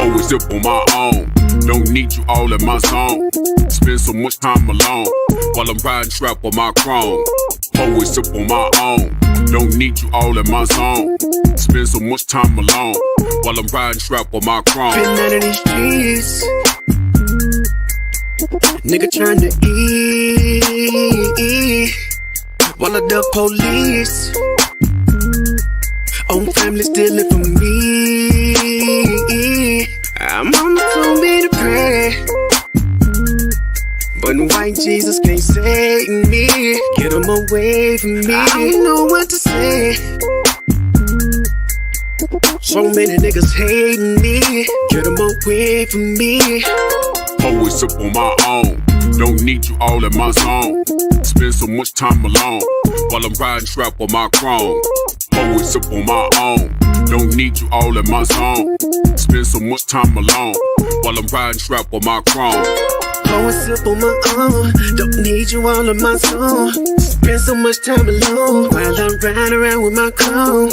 Always up on my own. Don't need you all in my zone. Spend so much time alone while I'm riding trap on my chrome. Always up on my own. Don't need you all in my zone. Spend so much time alone while I'm riding trap on my chrome. Been out of these streets, nigga trying to eat while I duck police. Own family stealing from me. I'm on to me to pray, but white Jesus can't save me. Get him away from me. I don't know what to say. So many niggas hating me. Get him away from me. Always up on my own. Don't need you all in my zone. Spend so much time alone while I'm riding trap on my chrome. Always up on my own. Don't need you all in my zone. Spend so much time alone while I'm riding trap on my chrome. Going sip on my own. Don't need you all in my zone. Spend so much time alone while I'm riding around with my chrome.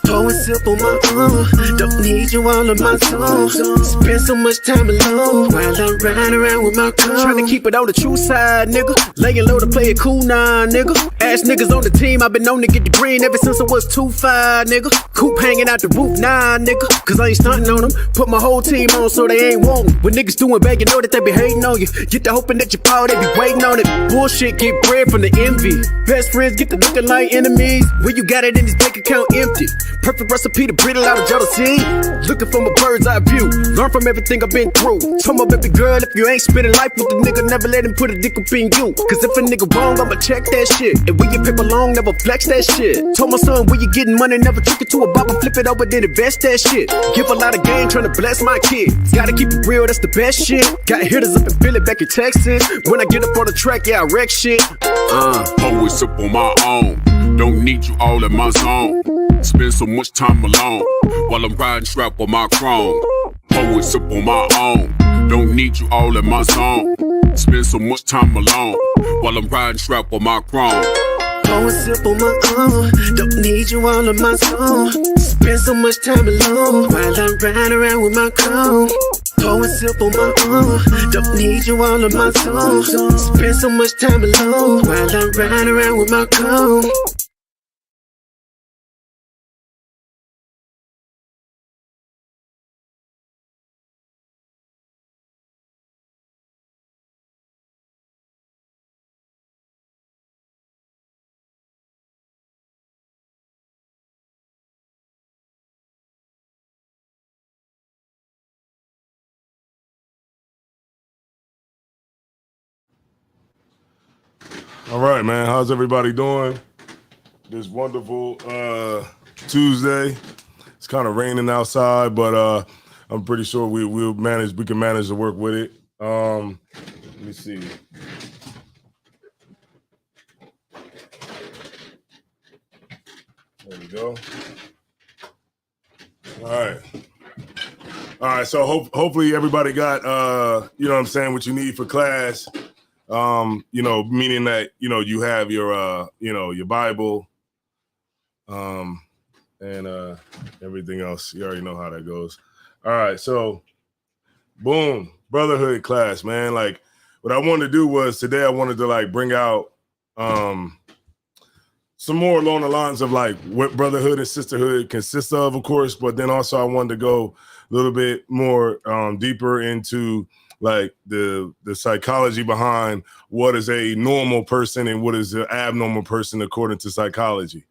Going sip on my own. Don't need you all in my zone. Spend so much time alone while I'm riding around with my chrome. Trying to keep it on the true side, nigga. Laying low to play it cool, nah, nigga. Ass niggas on the team, I've been known to get the green ever since I was 2'5", nigga. Coop hanging out the roof, nah, nigga. Cause I ain't stunting on them. Put my whole team on so they ain't wantin'. When niggas doing bad, you know that they be hating on you. Get the hoping that you fall, they be waiting on it. Bullshit get bread from the envy. Best friends get to looking like enemies. When you got it in this bank account empty. Perfect recipe to brittle out of jealousy. Looking from a bird's eye view. Learn from everything I've been through. Told my baby girl, if you ain't spending life with the nigga, never let him put a dick up in you. Cause if a nigga wrong, I'ma check that shit. And when you paper long, never flex that shit. Told my son, when you getting money, never trick it to a baba, flip it over, then invest that shit. Give a lot of game, trying to bless my kids. Gotta keep it real, that's the best shit. Got hitters up in Philly, back in Texas. When I get up on the track, yeah, I wreck shit. Always up on my own. Don't need you all in my zone. Spend so much time alone while I'm riding trap on my chrome. Always up on my own. Don't need you all in my zone. Spend so much time alone while I'm riding trap on my chrome. Going sip on my own. Don't need you all in my zone. Spend so much time alone while I'm riding around with my chrome. Going sip on my own. Don't need you all in my zone. Spend so much time alone while I'm riding around with my chrome. All right, man. How's everybody doing this wonderful Tuesday? It's kind of raining outside, but I'm pretty sure we can manage to work with it. Let me see. There we go. All right. So hopefully everybody got you know what I'm saying, what you need for class. You know, meaning that, you know, you have your, you know, your Bible, and everything else. You already know how that goes. All right. So boom, Brotherhood class, man. Like what I wanted to do was today I wanted to like bring out, some more along the lines of like what Brotherhood and Sisterhood consists of course, but then also I wanted to go a little bit more, deeper into like the psychology behind what is a normal person and what is an abnormal person according to psychology.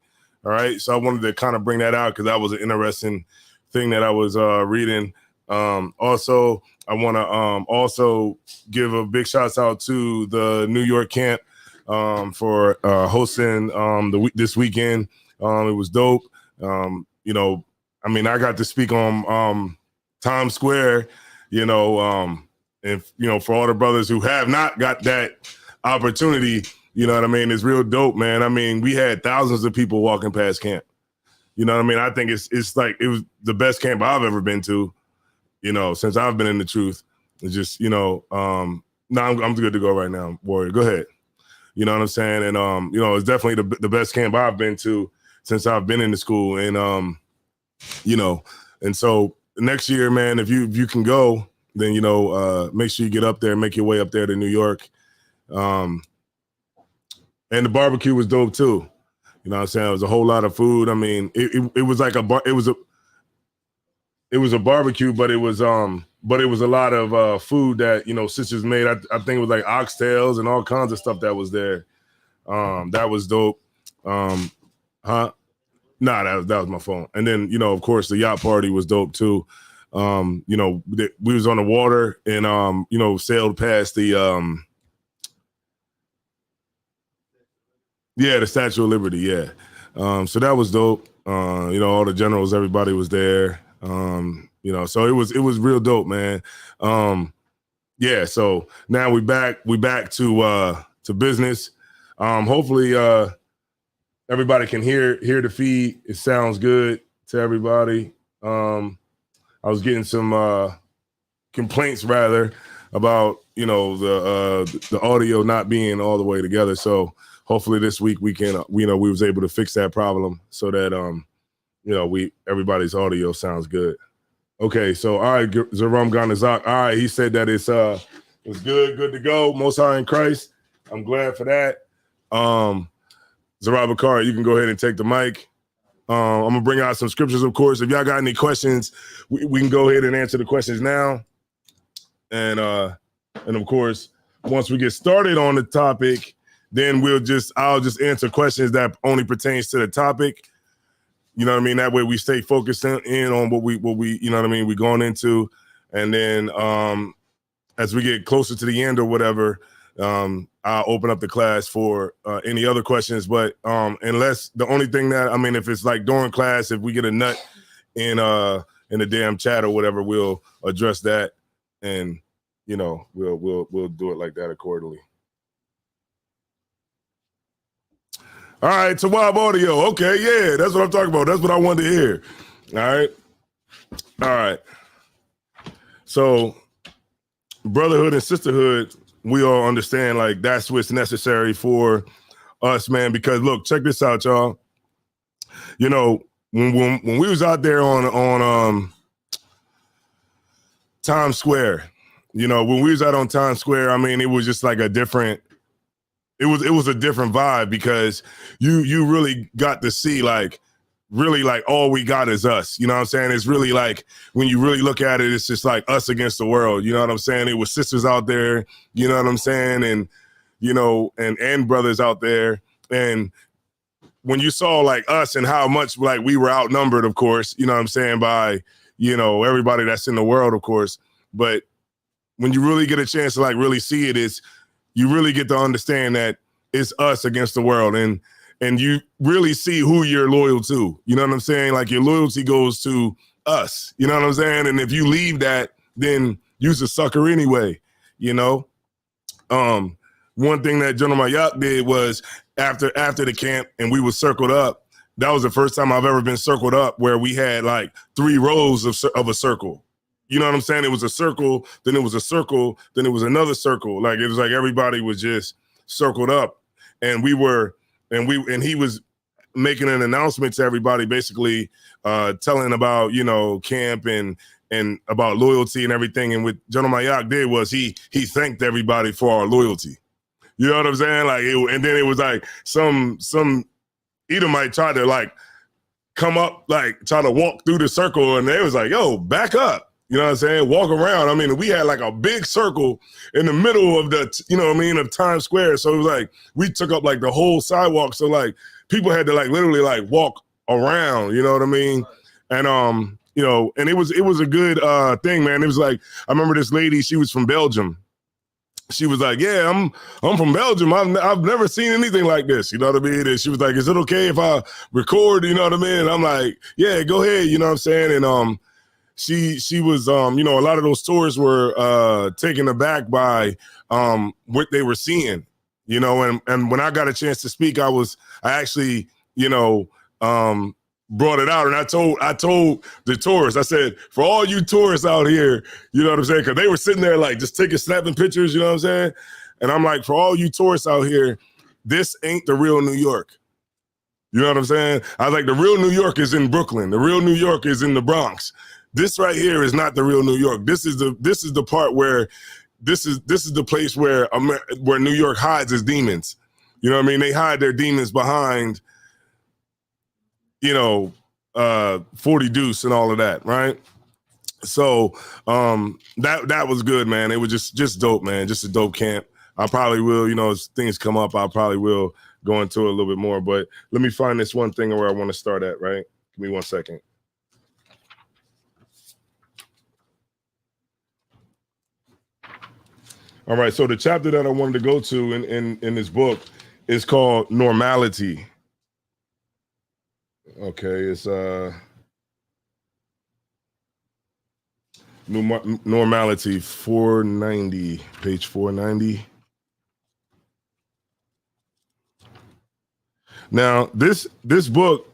All right. So I wanted to kind of bring that out because that was an interesting thing that I was reading. Also, I want to also give a big shout out to the New York camp for hosting this weekend. It was dope. You know, I mean, I got to speak on Times Square, you know, and, you know, for all the brothers who have not got that opportunity, you know what I mean? It's real dope, man. I mean, we had thousands of people walking past camp. You know what I mean? I think it's like, it was the best camp I've ever been to, you know, since I've been in the truth. It's just, you know, no, I'm good to go right now, Warrior. Go ahead. You know what I'm saying? And, you know, it's definitely the best camp I've been to since I've been in the school. And, you know, and so next year, man, if you can go, then, make sure you get up there, make your way up there to New York. And the barbecue was dope too. You know what I'm saying? It was a whole lot of food. I mean, it was like it was a barbecue, but it was a lot of food that, sisters made. I think it was like oxtails and all kinds of stuff that was there. That was dope. Nah, that was my phone. And then, of course, the yacht party was dope too. We was on the water and sailed past the the Statue of Liberty, yeah. So that was dope. All the generals, everybody was there. So it was real dope, man. So now we back to business. Hopefully everybody can hear the feed. It sounds good to everybody. I was getting some complaints rather about the audio not being all the way together. So hopefully this week we can we was able to fix that problem so that everybody's audio sounds good. Okay, so all right, Zeram Ganazak. All right, he said that it's good to go. Most High in Christ. I'm glad for that. Zara Bakari, you can go ahead and take the mic. I'm gonna bring out some scriptures, of course. If y'all got any questions, we can go ahead and answer the questions now. And of course, once we get started on the topic, then I'll just answer questions that only pertains to the topic. You know what I mean? That way we stay focused in on what we we're going into. And then as we get closer to the end or whatever, I'll open up the class for any other questions. But unless the only thing that, if it's like during class, if we get a nut in the damn chat or whatever, we'll address that and we'll do it like that accordingly. All right, so Wild Audio. Okay, yeah, that's what I'm talking about. That's what I wanted to hear. All right. So Brotherhood and Sisterhood, we all understand like that's what's necessary for us, man. Because look, check this out, y'all. When we was out there on Times Square, when we was out on Times Square, it was just like a different. It was a different vibe because you really got to see like really like all we got is us. You know what I'm saying? It's really like when you really look at it, it's just like us against the world. You know what I'm saying? It was sisters out there, you know what I'm saying? And, and brothers out there. And when you saw like us and how much like we were outnumbered, of course, you know what I'm saying, by, everybody that's in the world, of course. But when you really get a chance to like really see it, you really get to understand that it's us against the world, and you really see who you're loyal to. You know what I'm saying? Like your loyalty goes to us. You know what I'm saying? And if you leave that, then you're a sucker anyway. One thing that General Mayak did was after the camp and we were circled up. That was the first time I've ever been circled up where we had like 3 rows of a circle. You know what I'm saying? It was a circle, then it was a circle, then it was another circle. Like it was like everybody was just circled up, and he was making an announcement to everybody, basically telling about camp and about loyalty and everything. And what General Mayak did was he thanked everybody for our loyalty. You know what I'm saying? Like, and then it was like some Edomite tried to like come up, like try to walk through the circle, and they was like, "Yo, back up." You know what I'm saying? Walk around. We had like a big circle in the middle of of Times Square. So it was like, we took up like the whole sidewalk. So like people had to like literally like walk around, you know what I mean? And, and it was a good thing, man. It was like, I remember this lady, she was from Belgium. She was like, yeah, I'm from Belgium. I've never seen anything like this. You know what I mean? And she was like, is it okay if I record? You know what I mean? And I'm like, yeah, go ahead. You know what I'm saying? And, she was, a lot of those tours were taken aback by what they were seeing, and when I got a chance to speak, I actually, brought it out, and I told the tourists, I said, for all you tourists out here, you know what I'm saying? Because they were sitting there like just snapping pictures, you know what I'm saying? And I'm like, for all you tourists out here, this ain't the real New York. You know what I'm saying? I was like, the real New York is in Brooklyn. The real New York is in the Bronx. This right here is not the real New York. This is the part where this is the place where New York hides its demons. You know what I mean? They hide their demons behind, 40 Deuce and all of that, right? So that was good, man. It was just dope, man. Just a dope camp. I probably will, as things come up, I probably will go into it a little bit more. But let me find this one thing where I want to start at, right? Give me 1 second. All right, so the chapter that I wanted to go to in this book is called Normality. Okay, it's Normality 490, page 490. Now, this book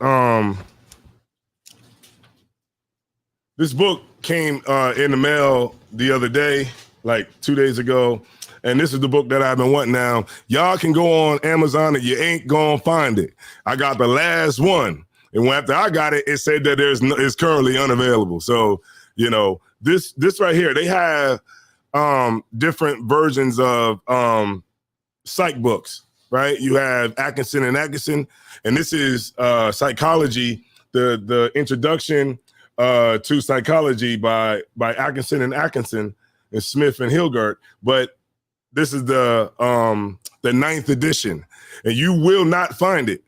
came in the mail the other day, like 2 days ago, and this is the book that I've been wanting. Now, y'all can go on Amazon and you ain't gonna find it. I got the last one, and after I got it, it said that it's currently unavailable. So, this right here, they have different versions of psych books, right? You have Atkinson and Atkinson, and this is psychology, the introduction to psychology by Atkinson and Atkinson and Smith and Hilgard. But this is the 9th edition, and you will not find it.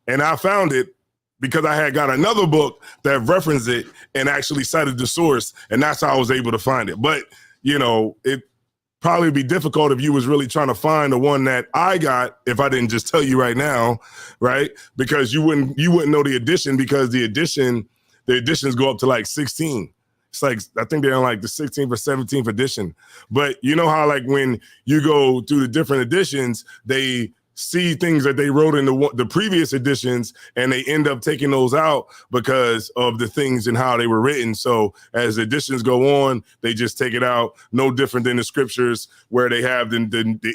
And I found it because I had got another book that referenced it and actually cited the source, and that's how I was able to find it. But, it probably be difficult if you was really trying to find the one that I got if I didn't just tell you right now, right? Because you wouldn't know the edition, because the editions go up to like 16. It's like, I think they're on like the 16th or 17th edition. But you know how like when you go through the different editions, they see things that they wrote in the previous editions, and they end up taking those out because of the things and how they were written. So as editions go on, they just take it out. No different than the scriptures where they have the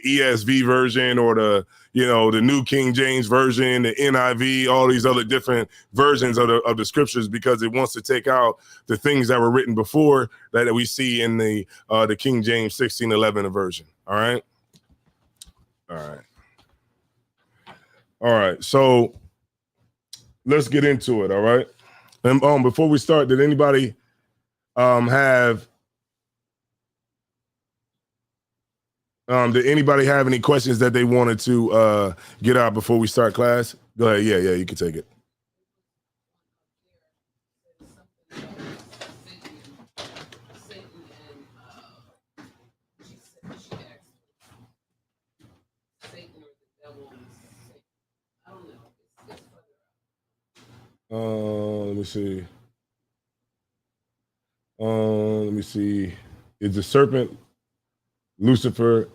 ESV version or the New King James version, the NIV, all these other different versions of the scriptures, because it wants to take out the things that were written before that we see in the King James 1611 version. All right. All right, so let's get into it. All right, and before we start, did anybody have any questions that they wanted to get out before we start class? Go ahead. Yeah, you can take it. Let me see. Is the serpent Lucifer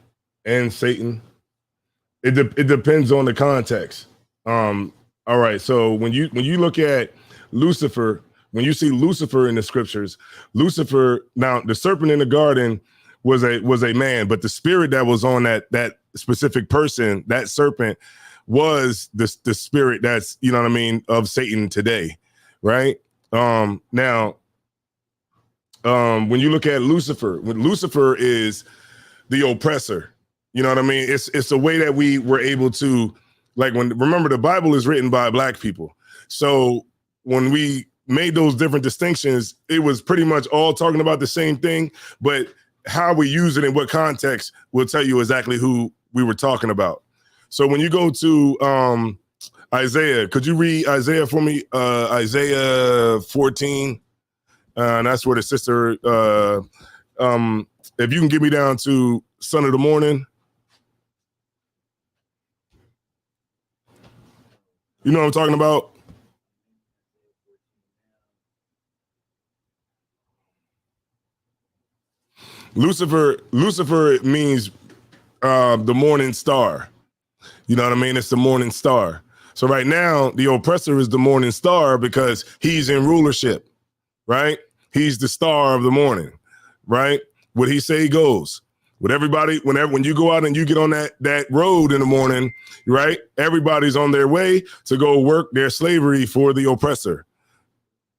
and Satan? It depends on the context. All right. So when you look at Lucifer, when you see Lucifer in the scriptures, Lucifer, now the serpent in the garden was a man, but the spirit that was on that specific person, that serpent, was the spirit that's, of Satan today, right? Now, when you look at Lucifer, Lucifer is the oppressor. You know what I mean? It's a way that we were able to, remember the Bible is written by Black people. So when we made those different distinctions, it was pretty much all talking about the same thing, but how we use it in what context will tell you exactly who we were talking about. So when you go to Isaiah, could you read Isaiah for me? Isaiah 14. And that's where the sister, if you can get me down to Son of the Morning. You know what I'm talking about? Lucifer means the morning star. You know what I mean? It's the morning star. So right now, the oppressor is the morning star because he's in rulership, right? He's the star of the morning, right? What he say goes. With everybody, when you go out and you get on that road in the morning, right? Everybody's on their way to go work their slavery for the oppressor.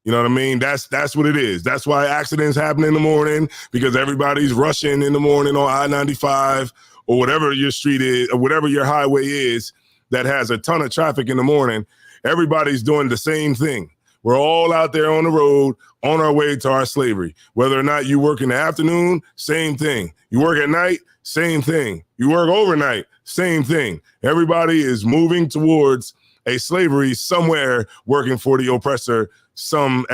You know what I mean? That's what it is. That's why accidents happen in the morning, because everybody's rushing in the morning on I-95 or whatever your street is or whatever your highway is that has a ton of traffic in the morning. Everybody's doing the same thing. We're all out there on the road on our way to our slavery. Whether or not you work in the afternoon, same thing. You work at night, same thing. You work overnight, same thing. Everybody is moving towards a slavery somewhere, working for the oppressor, some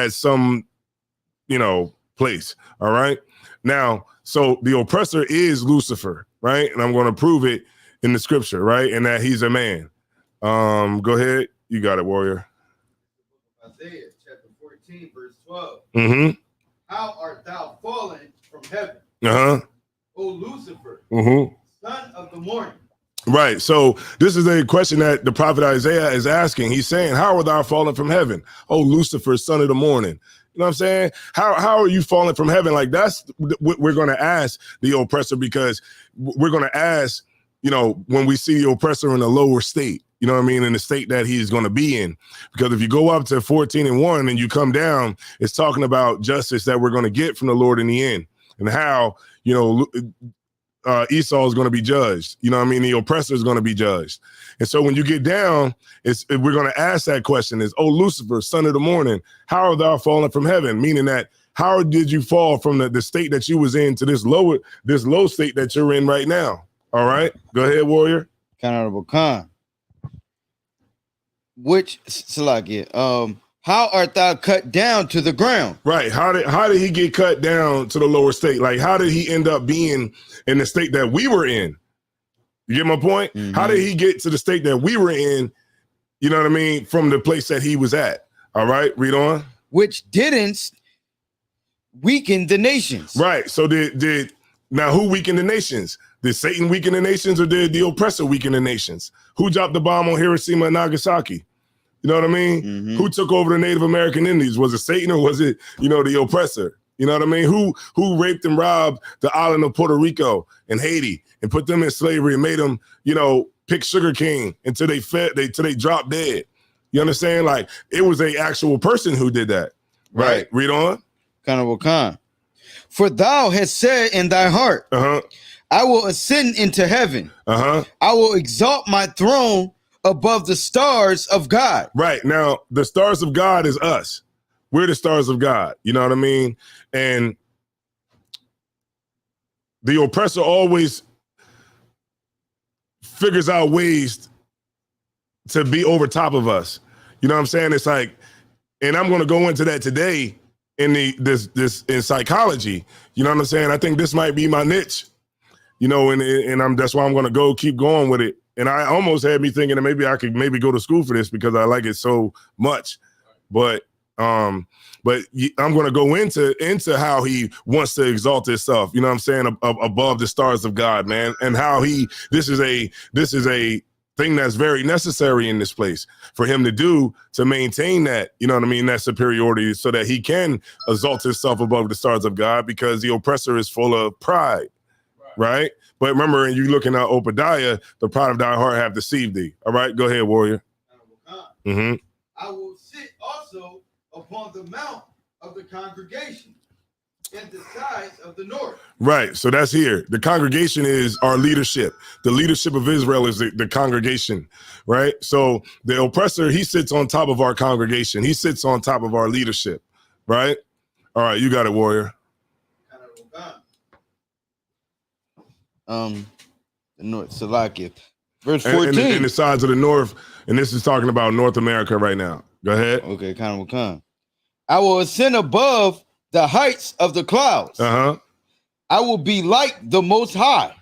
place. All right. Now, so the oppressor is Lucifer, right? And I'm going to prove it in the scripture, right? And that he's a man. Go ahead. You got it, warrior. Isaiah chapter 14, verse 12. Mm-hmm. How art thou fallen from heaven, Uh-huh. O Lucifer, son of the morning? Right. So this is a question that the prophet Isaiah is asking. He's saying, how art thou fallen from heaven? Oh, Lucifer, son of the morning. You know what I'm saying? How are you falling from heaven? Like, that's what we're going to ask the oppressor, because we're going to ask, when we see the oppressor in a lower state, you know what I mean, in the state that he's going to be in. Because if you go up to 14:1 and you come down, it's talking about justice that we're going to get from the Lord in the end, and how, Esau is going to be judged. You know what I mean? The oppressor is going to be judged. And so when you get down, we're going to ask that question is, oh, Lucifer, son of the morning, how art thou fallen from heaven? Meaning that, how did you fall from the state that you was in to this low state that you're in right now? All right. Go ahead, warrior. Honorable Khan. Which, Salakia, how art thou cut down to the ground? Right. How did he get cut down to the lower state? Like, how did he end up being in the state that we were in? You get my point? Mm-hmm. How did he get to the state that we were in, you know what I mean, from the place that he was at? All right, read on. Which didn't weaken the nations. Right. So now who weakened the nations? Did Satan weaken the nations, or did the oppressor weaken the nations? Who dropped the bomb on Hiroshima and Nagasaki? You know what I mean? Mm-hmm. Who took over the Native American Indians? Was it Satan, or was it, the oppressor? You know what I mean? Who raped and robbed the island of Puerto Rico and Haiti and put them in slavery and made them, pick sugar cane until they dropped dead? You understand? Like, it was a actual person who did that. Right. Read on. Khan. For thou hast said in thy heart, I will ascend into heaven. I will exalt my throne above the stars of God. Right. Now, the stars of God is us. We're the stars of God. You know what I mean? And the oppressor always figures out ways to be over top of us. You know what I'm saying? It's like, and I'm going to go into that today in this in psychology. You know what I'm saying? I think this might be my niche. And that's why I'm going to keep going with it. And I almost had me thinking that maybe I could go to school for this, because I like it so much. But I'm going to go into how he wants to exalt himself, you know what I'm saying, above the stars of God, man, and how this is a thing that's very necessary in this place for him to do, to maintain that, you know what I mean, that superiority, so that he can exalt himself above the stars of God, because the oppressor is full of pride, right? But remember, and you looking at Obadiah, the pride of thy heart have deceived thee. All right, go ahead, warrior. I will sit also upon the mount of the congregation and the sides of the north. Right. So that's here. The congregation is our leadership. The leadership of Israel is the congregation. Right. So the oppressor, he sits on top of our congregation. He sits on top of our leadership. Right. All right. You got it, warrior. The North, Salakia, verse 14. And the sides of the north, and this is talking about North America right now. Go ahead. Okay, Khan. I will ascend above the heights of the clouds. I will be like the Most High.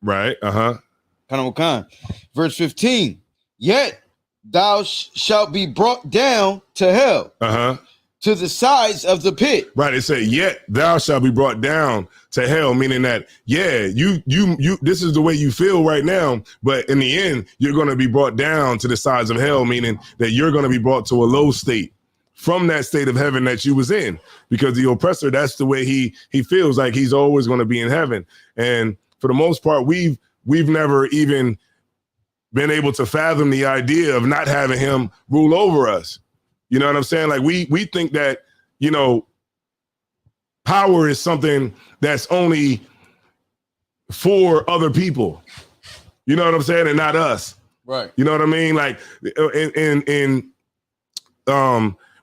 Right. Khan. Verse 15. Yet thou shalt be brought down to hell. To the sides of the pit. Right. It said, yet thou shalt be brought down to hell, meaning that, you, this is the way you feel right now, but in the end, you're going to be brought down to the sides of hell, meaning that you're going to be brought to a low state from that state of heaven that you was in, because the oppressor, that's the way he feels like he's always going to be in heaven. And for the most part, we've never even been able to fathom the idea of not having him rule over us. You know what I'm saying? Like we think that, you know, power is something that's only for other people. You know what I'm saying? And not us. Right. You know what I mean? Like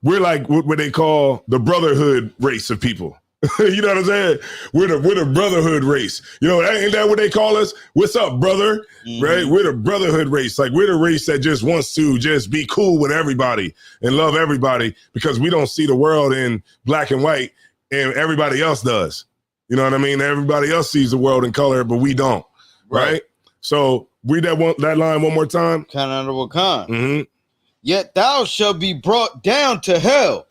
we're like what they call the Brotherhood race of people. You know what I'm saying? We're the Brotherhood race. You know, ain't that what they call us? What's up, brother? Mm-hmm. Right? We're the Brotherhood race. Like we're the race that just wants to just be cool with everybody and love everybody because we don't see the world in black and white and everybody else does. You know what I mean? Everybody else sees the world in color, but we don't. Right? So read that line one more time. Kind of Khan. Mm-hmm. Yet thou shalt be brought down to hell,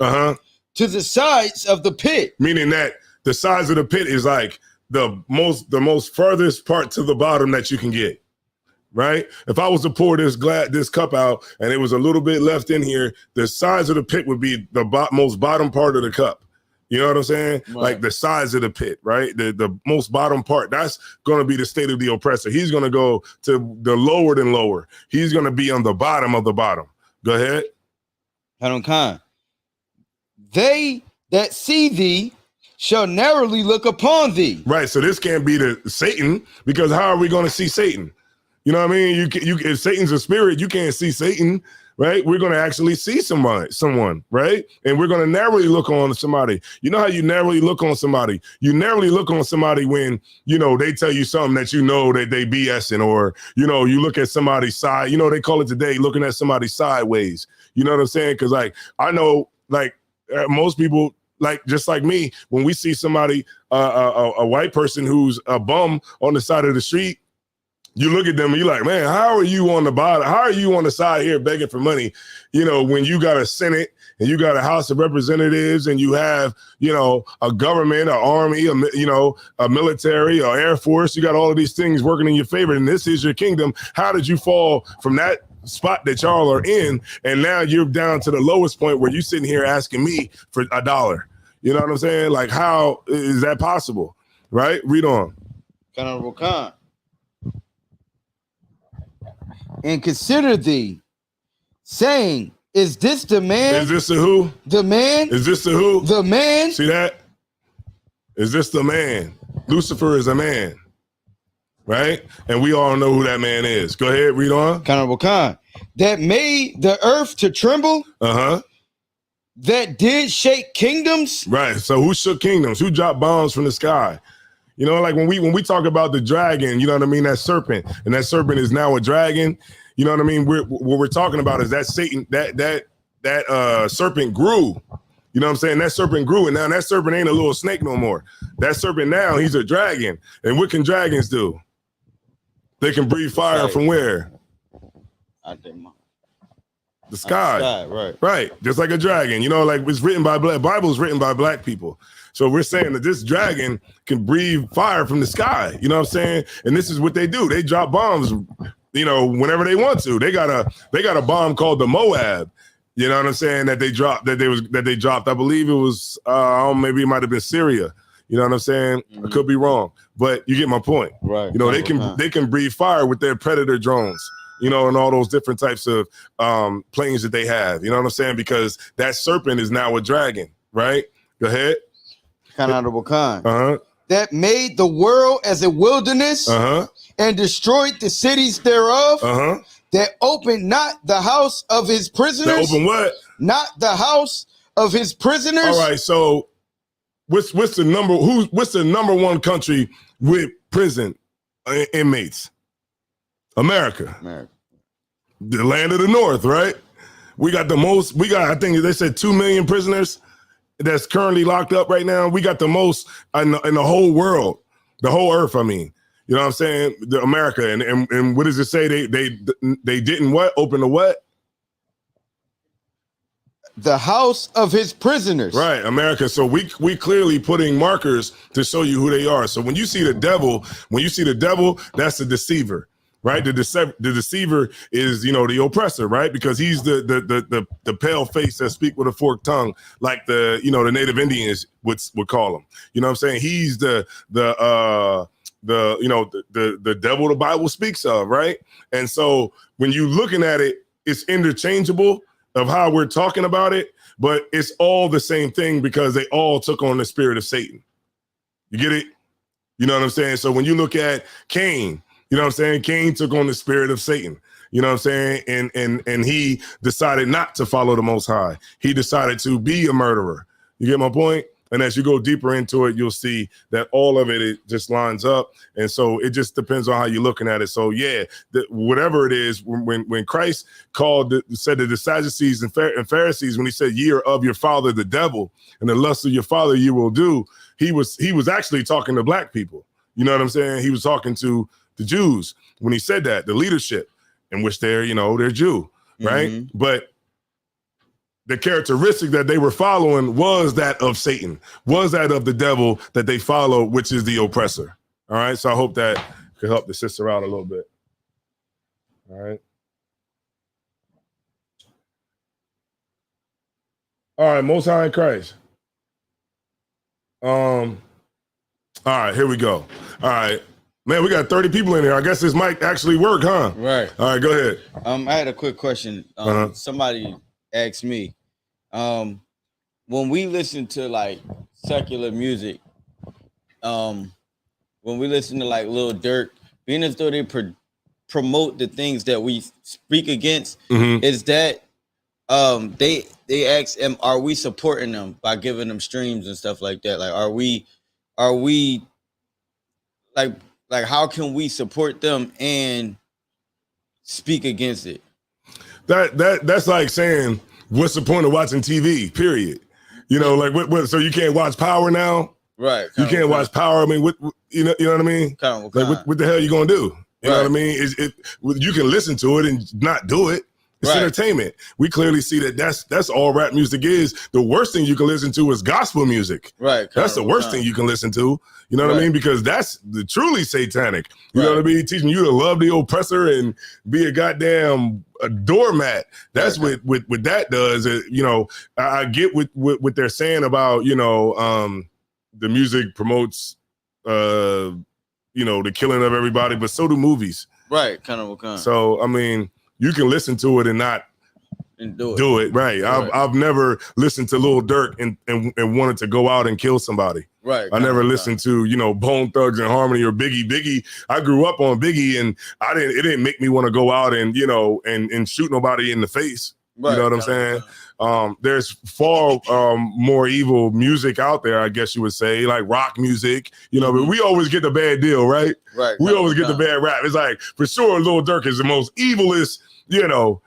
to the sides of the pit. Meaning that the sides of the pit is like the most furthest part to the bottom that you can get. Right? If I was to pour this cup out and it was a little bit left in here, the size of the pit would be the most bottom part of the cup. You know what I'm saying? Right. Like the size of the pit, right? The most bottom part, that's going to be the state of the oppressor. He's going to go to the lower than lower. He's going to be on the bottom of the bottom. Go ahead. Khan. They that see thee shall narrowly look upon thee. Right. So this can't be the Satan, because how are we going to see Satan? You know what I mean? You if Satan's a spirit, you can't see Satan, right? We're going to actually see someone, right? And we're going to narrowly look on somebody. You know how you narrowly look on somebody? You narrowly look on somebody when, you know, they tell you something that you know that they BSing, or, you know, you look at somebody's side, you know, they call it today looking at somebody sideways. You know what I'm saying? Because like, I know like most people, like just like me, when we see somebody, a white person who's a bum on the side of the street, you look at them and you're like, man, how are you on the bottom? How are you on the side here begging for money? You know, when you got a Senate and you got a House of Representatives and you have, you know, a government, an army, you know, a military, or Air Force, you got all of these things working in your favor, and this is your kingdom. How did you fall from that spot that y'all are in, and now you're down to the lowest point where you're sitting here asking me for $1? You know what I'm saying? Like, how is that possible? Right? Read on. Honorable Khan. And consider thee, saying, is this the man? Is this the who? The man? Is this the who? The man? See that? Is this the man? Lucifer is a man, right? And we all know who that man is. Go ahead, read on. Honorable Khan. That made the earth to tremble. That did shake kingdoms. Right. So who shook kingdoms? Who dropped bombs from the sky? You know, like when we talk about the dragon, you know what I mean? That serpent, and that serpent is now a dragon. You know what I mean? What we're talking about is that Satan, that serpent grew. You know what I'm saying? That serpent grew, and now that serpent ain't a little snake no more. That serpent now, he's a dragon. And what can dragons do? They can breathe fire from where? The sky. Right. Just like a dragon. You know, like it's written by black. Bible's written by black people. So we're saying that this dragon can breathe fire from the sky. You know what I'm saying? And this is what they do. They drop bombs, you know, whenever they want to. They got a bomb called the Moab. You know what I'm saying? That they dropped. I believe it was maybe it might have been Syria. You know what I'm saying? I could be wrong, but you get my point. Right. You know, they can breathe fire with their Predator drones. You know, and all those different types of planes that they have. You know what I'm saying? Because that serpent is now a dragon. Right. Go ahead. Honorable Khan. That made the world as a wilderness and destroyed the cities thereof. That opened not the house of his prisoners. That opened what? Not the house of his prisoners. All right. So what's the number one country with prison inmates? America. The land of the North, right? We got the most. I think they said 2 million prisoners that's currently locked up right now. We got the most in the whole world, the whole earth. I mean, you know what I'm saying? The America, and what does it say? They didn't what? Open the what? The house of his prisoners. Right, America. So we clearly putting markers to show you who they are. So when you see the devil, that's the deceiver. Right, the deceiver is, you know, the oppressor, right? Because he's the pale face that speak with a forked tongue, like the Native Indians would call him. You know what I'm saying? He's the devil the Bible speaks of, right? And so when you looking at it, it's interchangeable, of how we're talking about it, but it's all the same thing because they all took on the spirit of Satan. You get it? You know what I'm saying? So when you look at Cain, you know what I'm saying? Cain took on the spirit of Satan. You know what I'm saying? And he decided not to follow the Most High. He decided to be a murderer. You get my point? And as you go deeper into it, you'll see that all of it just lines up. And so it just depends on how you're looking at it. So yeah, whatever it is, when Christ said to the Sadducees and Pharisees, when he said, "Ye are of your father the devil, and the lust of your father you will do," he was actually talking to black people. You know what I'm saying? He was talking to the Jews when he said that, the leadership, in which they're Jew, right? Mm-hmm. But the characteristic that they were following was that of Satan, was that of the devil that they followed, which is the oppressor. All right. So I hope that could help the sister out a little bit. All right. All right. Most High in Christ. All right. Here we go. All right. Man, we got 30 people in here. I guess this might actually work, huh? Right. All right. Go ahead. I had a quick question. Somebody asked me, when we listen to like secular music, when we listen to like Lil Durk, being as though they promote the things that we speak against, is that they ask, are we supporting them by giving them streams and stuff like that? Like, are we like how can we support them and speak against it? That's like saying, what's the point of watching TV? Period. You know, like what? So you can't watch Power now, right? You can't watch Power. I mean, what you know what I mean? Like what the hell are you gonna do? You know what I mean? You can listen to it and not do it. It's entertainment. We clearly see that that's all rap music is. The worst thing you can listen to is gospel music. Right. That's the worst thing you can listen to. You know what I mean? Because that's the truly satanic. You know what I mean? Teaching you to love the oppressor and be a goddamn doormat. That's what that does. You know, I get what they're saying about, you know, the music promotes, you know, the killing of everybody, but so do movies. Right. Kind of. So, I mean, you can listen to it and not do it. Right. I've never listened to Lil Durk and wanted to go out and kill somebody. Right. I never listened to, you know, Bone Thugs and Harmony or Biggie. Biggie, I grew up on Biggie and it didn't make me want to go out and, you know, and shoot nobody in the face. Right. You know what I'm saying? There's far more evil music out there, I guess you would say, like rock music, you know, but we always get the bad deal, right? Right. We always get the bad rap. It's like, for sure, Lil Durk is the most evilest, you know,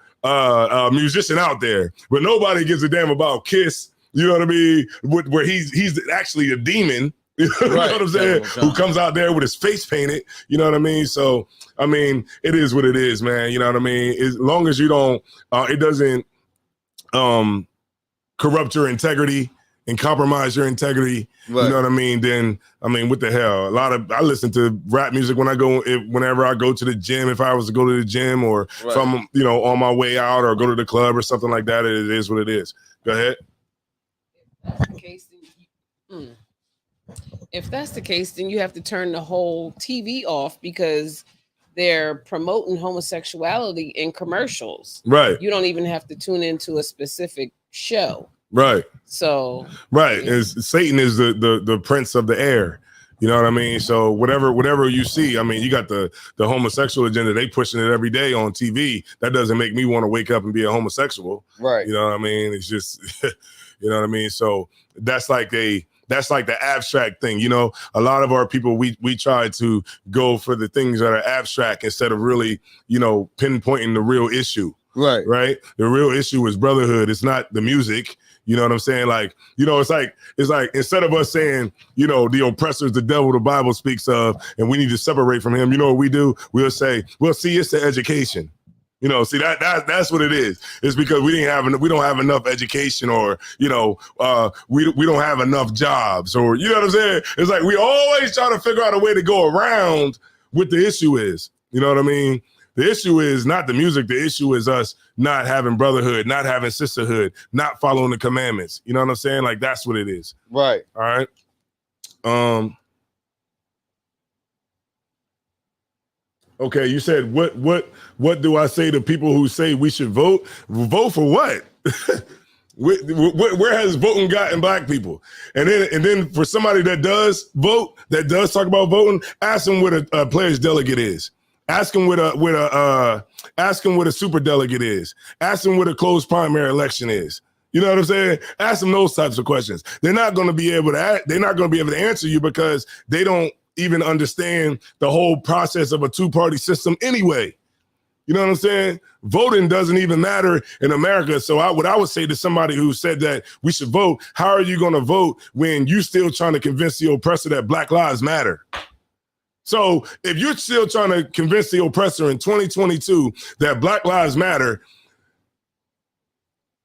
musician out there, but nobody gives a damn about Kiss, you know what I mean? Where he's actually a demon, you know what I'm saying? Who comes out there with his face painted, you know what I mean? So, I mean, it is what it is, man. You know what I mean? As long as you don't, it doesn't corrupt your integrity and compromise your integrity, you know what I mean? Then, I mean, what the hell? I listen to rap music whenever I go to the gym, if I was to go to the gym or if I'm, you know, on my way out or go to the club or something like that, it is what it is. Go ahead. If that's the case, then you have to turn the whole TV off because they're promoting homosexuality in commercials. Right. You don't even have to tune into a specific show. Right. So. Right. Yeah. Satan is the prince of the air. You know what I mean? So whatever you see, I mean, you got the homosexual agenda. They pushing it every day on TV. That doesn't make me want to wake up and be a homosexual. Right. You know what I mean? It's just, you know what I mean? So that's like the abstract thing. You know, a lot of our people, we try to go for the things that are abstract instead of really, you know, pinpointing the real issue. Right. Right. The real issue is brotherhood. It's not the music. You know what I'm saying? Like, you know, it's like instead of us saying, you know, the oppressor is the devil the Bible speaks of, and we need to separate from him. You know what we do? We'll say, well, see, it's the education. You know, see that's what it is. It's because we don't have enough education, or you know, we don't have enough jobs, or you know what I'm saying. It's like we always try to figure out a way to go around what the issue is. You know what I mean? The issue is not the music. The issue is us not having brotherhood, not having sisterhood, not following the commandments. You know what I'm saying? Like that's what it is. Right. All right. Okay, you said what do I say to people who say we should vote? Vote for what? Where has voting gotten black people? And then for somebody that does vote, that does talk about voting, ask them what a pledge delegate is. Ask them what a super delegate is. Ask them what a closed primary election is. You know what I'm saying? Ask them those types of questions. They're not going to be able to answer you because they don't even understand the whole process of a two-party system anyway. You know what I'm saying? Voting doesn't even matter in America. So what I would say to somebody who said that we should vote, how are you going to vote when you still trying to convince the oppressor that Black Lives Matter? So if you're still trying to convince the oppressor in 2022 that Black Lives Matter,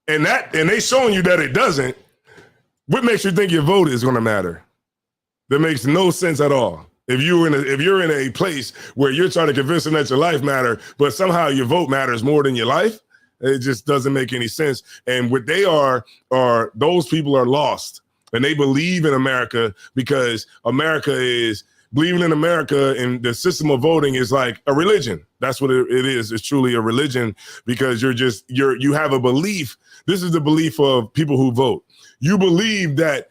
and they showing you that it doesn't, what makes you think your vote is going to matter? That makes no sense at all. If you're in a place where you're trying to convince them that your life matter, but somehow your vote matters more than your life, it just doesn't make any sense. And what they are those people are lost, and they believe in America because America is believing in America, and the system of voting is like a religion. That's what it is. It's truly a religion because you have a belief. This is the belief of people who vote. You believe that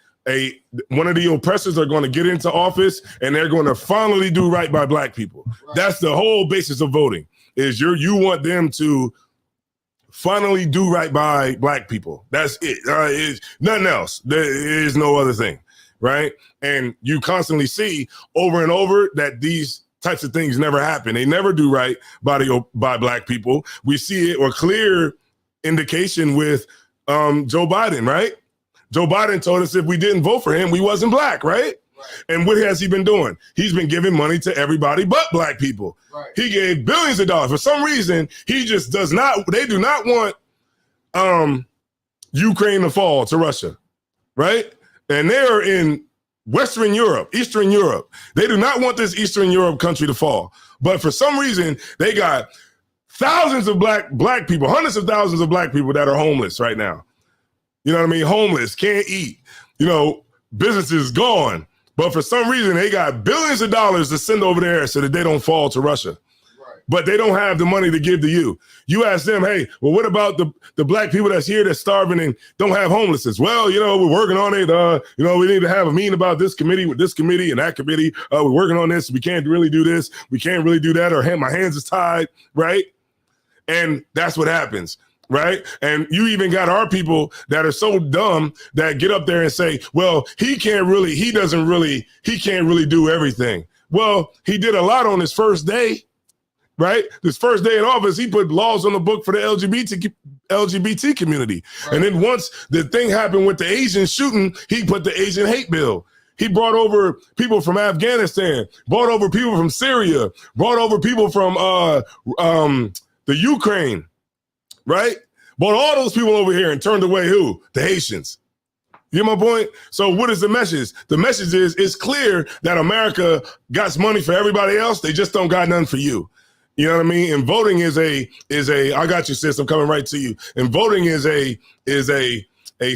one of the oppressors are going to get into office and they're going to finally do right by black people. Right. That's the whole basis of voting, is you want them to finally do right by black people. That's it. It's nothing else. There is no other thing, right? And you constantly see over and over that these types of things never happen. They never do right by black people. We see it, or clear indication with Joe Biden, right? Joe Biden told us if we didn't vote for him, we wasn't black, right? And what has he been doing? He's been giving money to everybody but black people. Right. He gave billions of dollars. For some reason, he just does not, they do not want Ukraine to fall to Russia, right? And they're in Western Europe, Eastern Europe. They do not want this Eastern Europe country to fall. But for some reason, they got thousands of black people, hundreds of thousands of black people that are homeless right now. You know what I mean? Homeless, can't eat, businesses gone. But for some reason, they got billions of dollars to send over there so that they don't fall to Russia. Right. But they don't have the money to give to you. You ask them, hey, well, what about the black people that's here that's starving and don't have homelessness? Well, we're working on it. We need to have a meeting about this committee with this committee and that committee. We're working on this. We can't really do this. We can't really do that. Or my hands is tied, right? And that's what happens. Right. And you even got our people that are so dumb that get up there and say, well, he can't really do everything. Well, he did a lot on his first day. Right. This first day in office, he put laws on the book for the LGBT community. Right. And then once the thing happened with the Asian shooting, he put the Asian hate bill. He brought over people from Afghanistan, brought over people from Syria, brought over people from the Ukraine. Right? Brought all those people over here and turned away who? The Haitians. You get my point? So what is the message? The message is it's clear that America got money for everybody else. They just don't got none for you. You know what I mean? And voting is a I got you, sis. I'm coming right to you. And voting is a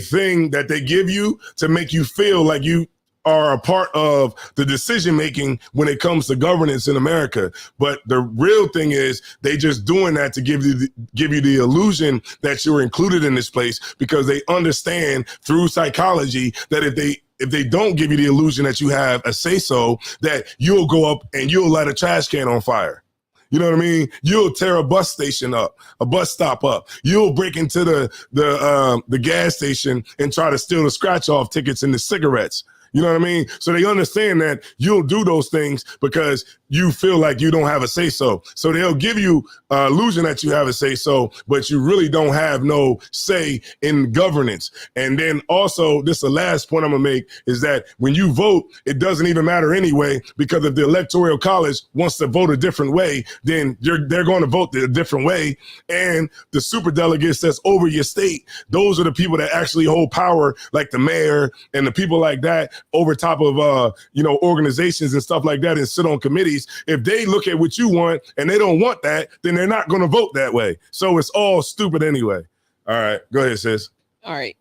thing that they give you to make you feel like you are a part of the decision making when it comes to governance in America. But the real thing is they just doing that to give you the illusion that you're included in this place, because they understand through psychology that if they don't give you the illusion that you have a say so, that you'll go up and you'll light a trash can on fire. You know what I mean? You'll tear a bus station up, a bus stop up. You'll break into the gas station and try to steal the scratch off tickets and the cigarettes. You know what I mean? So they understand that you'll do those things because you feel like you don't have a say-so. So they'll give you illusion that you have a say-so, but you really don't have no say in governance. And then also, this is the last point I'm going to make, is that when you vote, it doesn't even matter anyway, because if the Electoral College wants to vote a different way, then they're going to vote a different way. And the superdelegates that's over your state, those are the people that actually hold power, like the mayor and the people like that, over top of organizations and stuff like that, and sit on committees. If they look at what you want and they don't want that, then they're not going to vote that way. So it's all stupid anyway. All right, go ahead, sis. All right.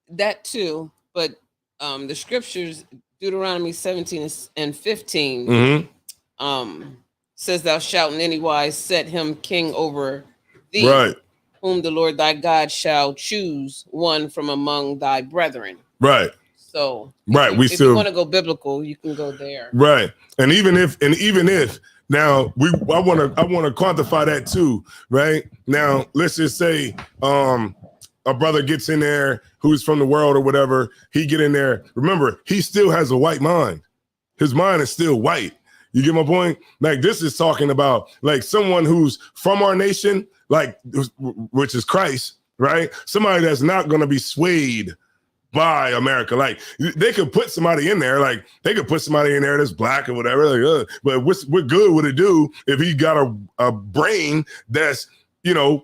That too, but the scriptures, Deuteronomy 17 and 15, says, thou shalt in any wise set him king over thee, right, whom the Lord thy God shall choose one from among thy brethren. right. So right, if you want to go biblical, you can go there. Right, and even if now I want to quantify that too. Right now, let's just say a brother gets in there who's from the world or whatever. He get in there. Remember, he still has a white mind. His mind is still white. You get my point? Like this is talking about like someone who's from our nation, like which is Christ, right? Somebody that's not going to be swayed by America. Like they could put somebody in there, like they could put somebody in there that's black or whatever. Like, but what good would it do if he got a brain that's, you know,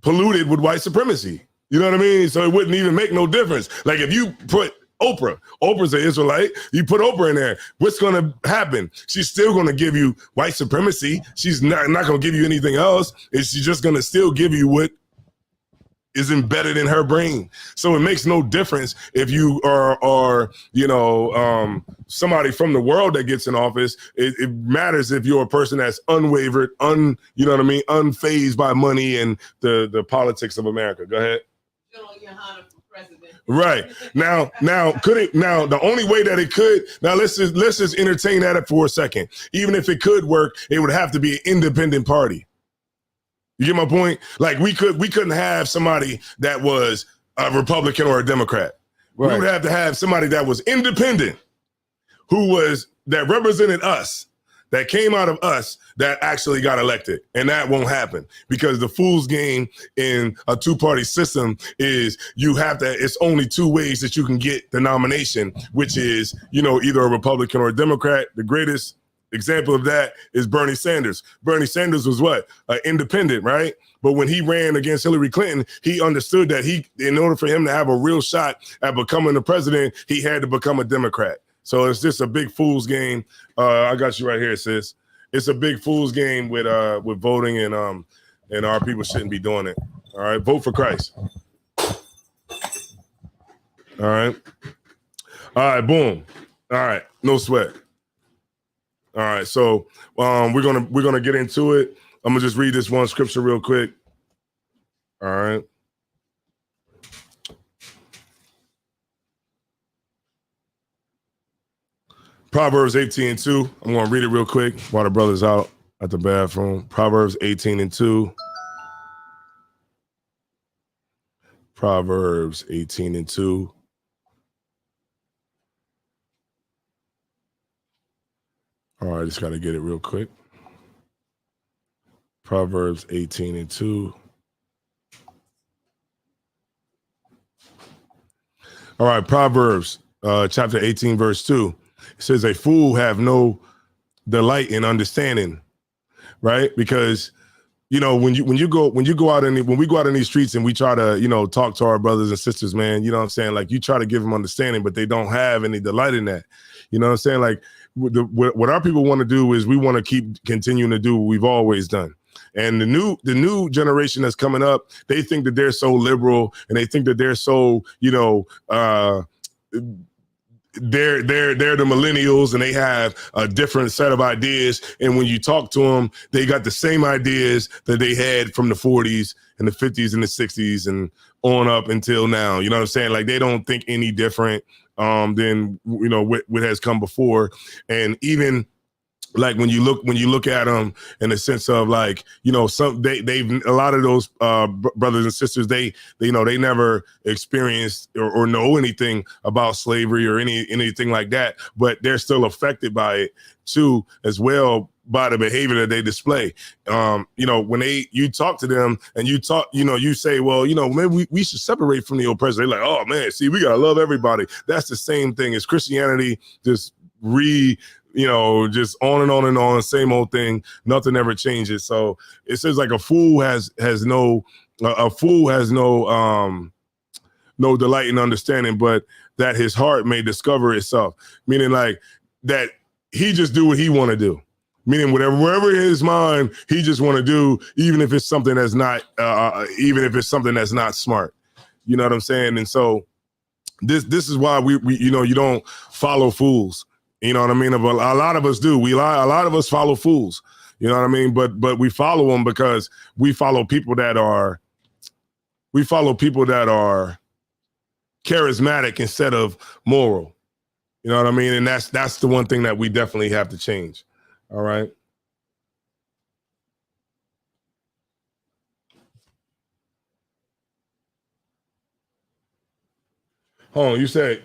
polluted with white supremacy? You know what I mean? So it wouldn't even make no difference. Like if you put Oprah's an Israelite, you put Oprah in there, what's going to happen? She's still going to give you white supremacy. She's not going to give you anything else. She's just going to still give you what is embedded in her brain. So it makes no difference if you are you know, somebody from the world that gets in office. It matters if you're a person that's unwavered, you know what I mean, unfazed by money and the politics of America. Go ahead. Right. Now the only way that it could, now let's just entertain that for a second. Even if it could work, it would have to be an independent party. You get my point? Like we couldn't have somebody that was a Republican or a Democrat. Right. We would have to have somebody that was independent, that represented us, that came out of us, that actually got elected. And that won't happen because the fool's game in a two-party system is it's only two ways that you can get the nomination, which is, you know, either a Republican or a Democrat. The greatest example of that is Bernie Sanders. Bernie Sanders was what? An independent, right? But when he ran against Hillary Clinton, he understood that in order for him to have a real shot at becoming the president, he had to become a Democrat. So it's just a big fool's game. I got you right here, sis. It's a big fool's game with voting, and our people shouldn't be doing it. All right, vote for Christ. All right, boom. All right, no sweat. All right, so we're gonna get into it. I'm gonna just read this one scripture real quick. All right. Proverbs 18:2. I'm gonna read it real quick while the brother's out at the bathroom. Proverbs 18:2. Proverbs 18:2. All right, just got to get it real quick. Proverbs 18:2. All right, Proverbs chapter 18, verse 2. It says, a fool have no delight in understanding, right? Because, you know, when we go out in these streets and we try to, you know, talk to our brothers and sisters, man, you know what I'm saying? Like you try to give them understanding, but they don't have any delight in that. You know what I'm saying? Like what our people want to do is we want to keep continuing to do what we've always done. And the new generation that's coming up, they think that they're so liberal and they think that they're so, you know, they're the millennials and they have a different set of ideas. And when you talk to them, they got the same ideas that they had from the 40s and the 50s and the 60s and on up until now. You know what I'm saying? Like they don't think any different than, you know, what has come before. And even like when you look at them in the sense of like, you know, they've a lot of those brothers and sisters, they you know, they never experienced or know anything about slavery or anything like that, but they're still affected by it too, as well, by the behavior that they display. You know, when you talk to them and you say, well, you know, maybe we should separate from the oppressor. They're like, oh man, see, we gotta love everybody. That's the same thing as Christianity, just you know, just on and on and on, same old thing. Nothing ever changes. So it says like a fool has no delight in understanding, but that his heart may discover itself. Meaning like that he just do what he want to do. Meaning wherever in his mind, he just want to do, even if it's something that's not smart. You know what I'm saying? And so this is why we you know, you don't follow fools. You know what I mean? But a lot of us do. A lot of us follow fools. You know what I mean? But we follow them because we follow people that are charismatic instead of moral. You know what I mean? And that's the one thing that we definitely have to change. All right. Hold on, you said,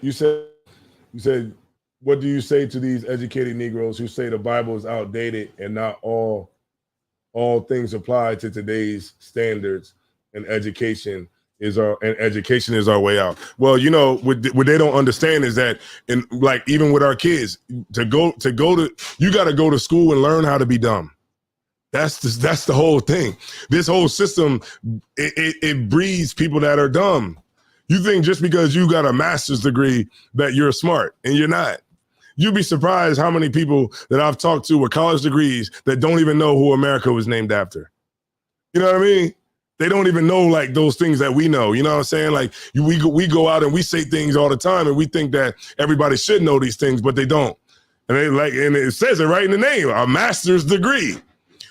what do you say to these educated Negroes who say the Bible is outdated and not all things apply to today's standards and education is our way out? Well, you know, what they don't understand is that, in like even with our kids, you got to go to school and learn how to be dumb. That's the whole thing. This whole system, it breeds people that are dumb. You think just because you got a master's degree that you're smart, and you're not. You'd be surprised how many people that I've talked to with college degrees that don't even know who America was named after. You know what I mean? They don't even know like those things that we know. You know what I'm saying? Like we go out and we say things all the time, and we think that everybody should know these things, but they don't. And it says it right in the name, a master's degree.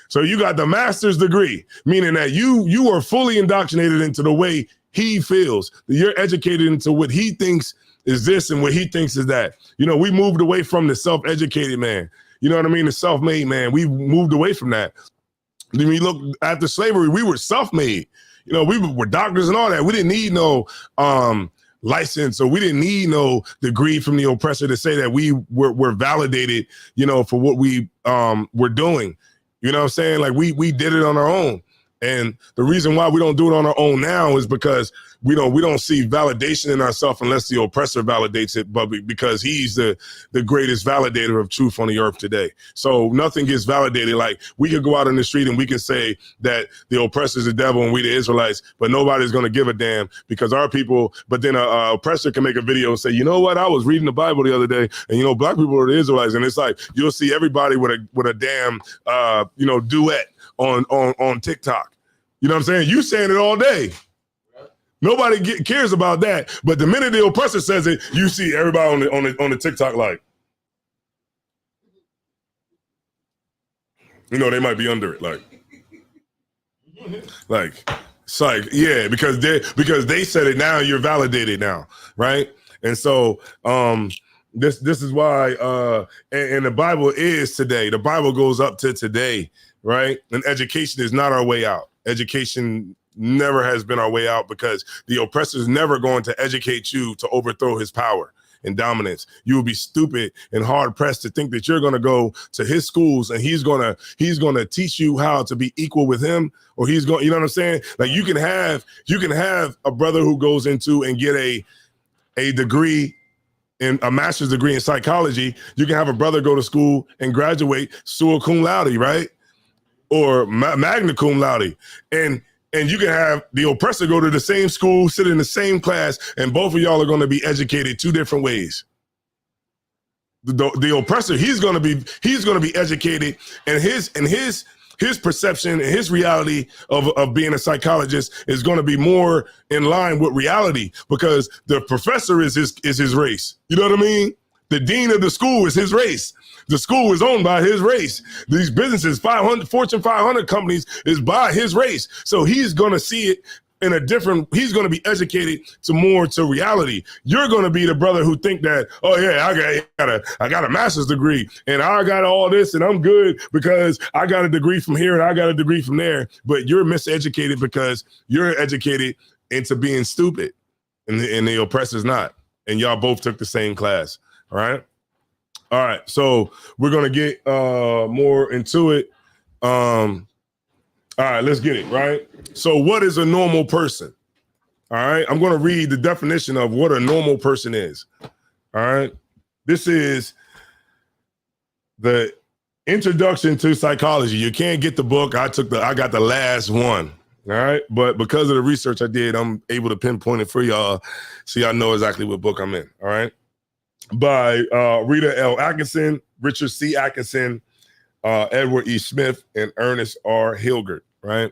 So you got the master's degree, meaning that you are fully indoctrinated into the way he feels. You're educated into what he thinks is this and what he thinks is that. You know, we moved away from the self-educated man. You know what I mean? The self-made man. We moved away from that. When we look after slavery, we were self-made. You know, we were doctors and all that. We didn't need no license, or we didn't need no degree from the oppressor to say that we were validated, you know, for what we were doing. You know what I'm saying? Like we did it on our own. And the reason why we don't do it on our own now is because we don't see validation in ourselves unless the oppressor validates it, but because he's the greatest validator of truth on the earth today. So nothing gets validated. Like we could go out in the street and we can say that the oppressor is the devil and we the Israelites, but nobody's going to give a damn because our people, but then a oppressor can make a video and say, you know what, I was reading the Bible the other day and, you know, black people are the Israelites. And it's like, you'll see everybody with a damn, duet on TikTok. You know what I'm saying? You saying it all day. Nobody cares about that. But the minute the oppressor says it, you see everybody on the TikTok like, you know, they might be under it. Like it's like, yeah, because they said it now, you're validated now, right? And so this is why and the Bible is today. The Bible goes up to today, right? And education is not our way out. Education never has been our way out because the oppressor is never going to educate you to overthrow his power and dominance. You will be stupid and hard pressed to think that you're going to go to his schools and he's going to teach you how to be equal with him, or he's going, you know what I'm saying? Like you can have a brother who goes into and get a degree in a master's degree in psychology. You can have a brother go to school and graduate summa cum laude, right? Or magna cum laude. And you can have the oppressor go to the same school, sit in the same class, and both of y'all are going to be educated two different ways. The oppressor, he's going to be educated, and his perception and his reality of being a psychologist is going to be more in line with reality because the professor is his race. You know what I mean? The dean of the school is his race. The school is owned by his race. These businesses, Fortune 500 companies is by his race. So he's going to see it in a different, he's going to be educated to reality. You're going to be the brother who think that, oh yeah, I got a master's degree and I got all this and I'm good because I got a degree from here and I got a degree from there. But you're miseducated because you're educated into being stupid and the oppressor's not. And y'all both took the same class. All right. So we're going to get more into it. All right, let's get it, right? So what is a normal person? All right, I'm going to read the definition of what a normal person is. All right, this is the introduction to psychology. You can't get the book. I got the last one. All right, but because of the research I did, I'm able to pinpoint it for y'all so y'all know exactly what book I'm in. All right, by Rita L. Atkinson, Richard C. Atkinson, Edward E. Smith, and Ernest R. Hilgert, right?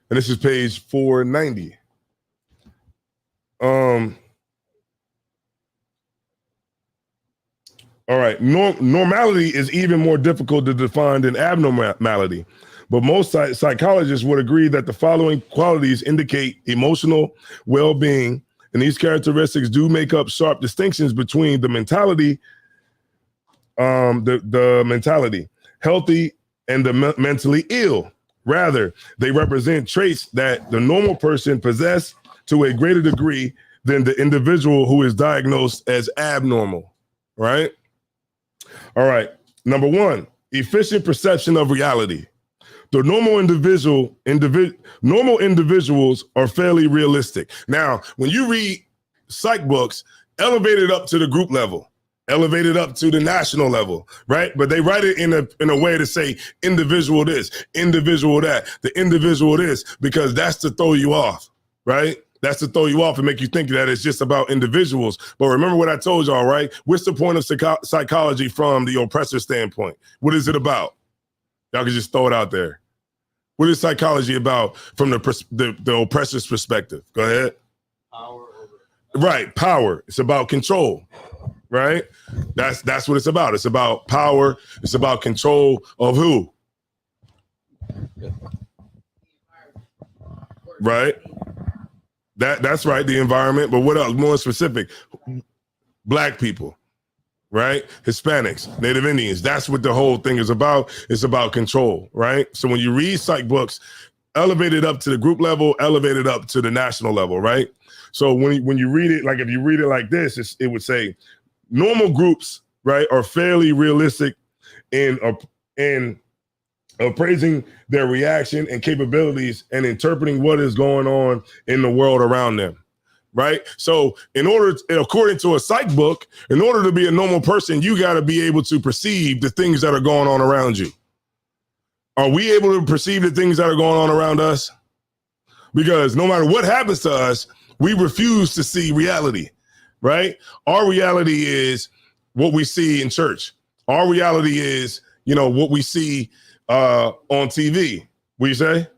And this is page 490. All right. Normality is even more difficult to define than abnormality. But most psychologists would agree that the following qualities indicate emotional well-being, and these characteristics do make up sharp distinctions between the mentality, the mentality, healthy and the mentally ill. Rather, they represent traits that the normal person possess to a greater degree than the individual who is diagnosed as abnormal, right? All right. Number one, efficient perception of reality. The normal individuals are fairly realistic. Now, when you read psych books, elevated up to the group level, elevated up to the national level, right? But they write it in a way to say individual this, individual that, the individual this, because that's to throw you off, right? That's to throw you off and make you think that it's just about individuals. But remember what I told y'all, right? What's the point of psychology from the oppressor standpoint? What is it about? Y'all can just throw it out there. What is psychology about from the oppressor's perspective? Go ahead. Power. Right, power. It's about control, right? That's what it's about. It's about power. It's about control of who? Right. That's right, the environment. But what else? More specific, Black people. Right? Hispanics, Native Indians. That's what the whole thing is about. It's about control, right? So when you read psych books, elevated up to the group level, elevated up to the national level, right? So when you read it, like if you read it like this, it would say normal groups, right, are fairly realistic in appraising their reaction and capabilities and interpreting what is going on in the world around them. Right. So according to a psych book, in order to be a normal person, you got to be able to perceive the things that are going on around you. Are we able to perceive the things that are going on around us? Because no matter what happens to us, we refuse to see reality. Right. Our reality is what we see in church. Our reality is, what we see on TV. What do you say?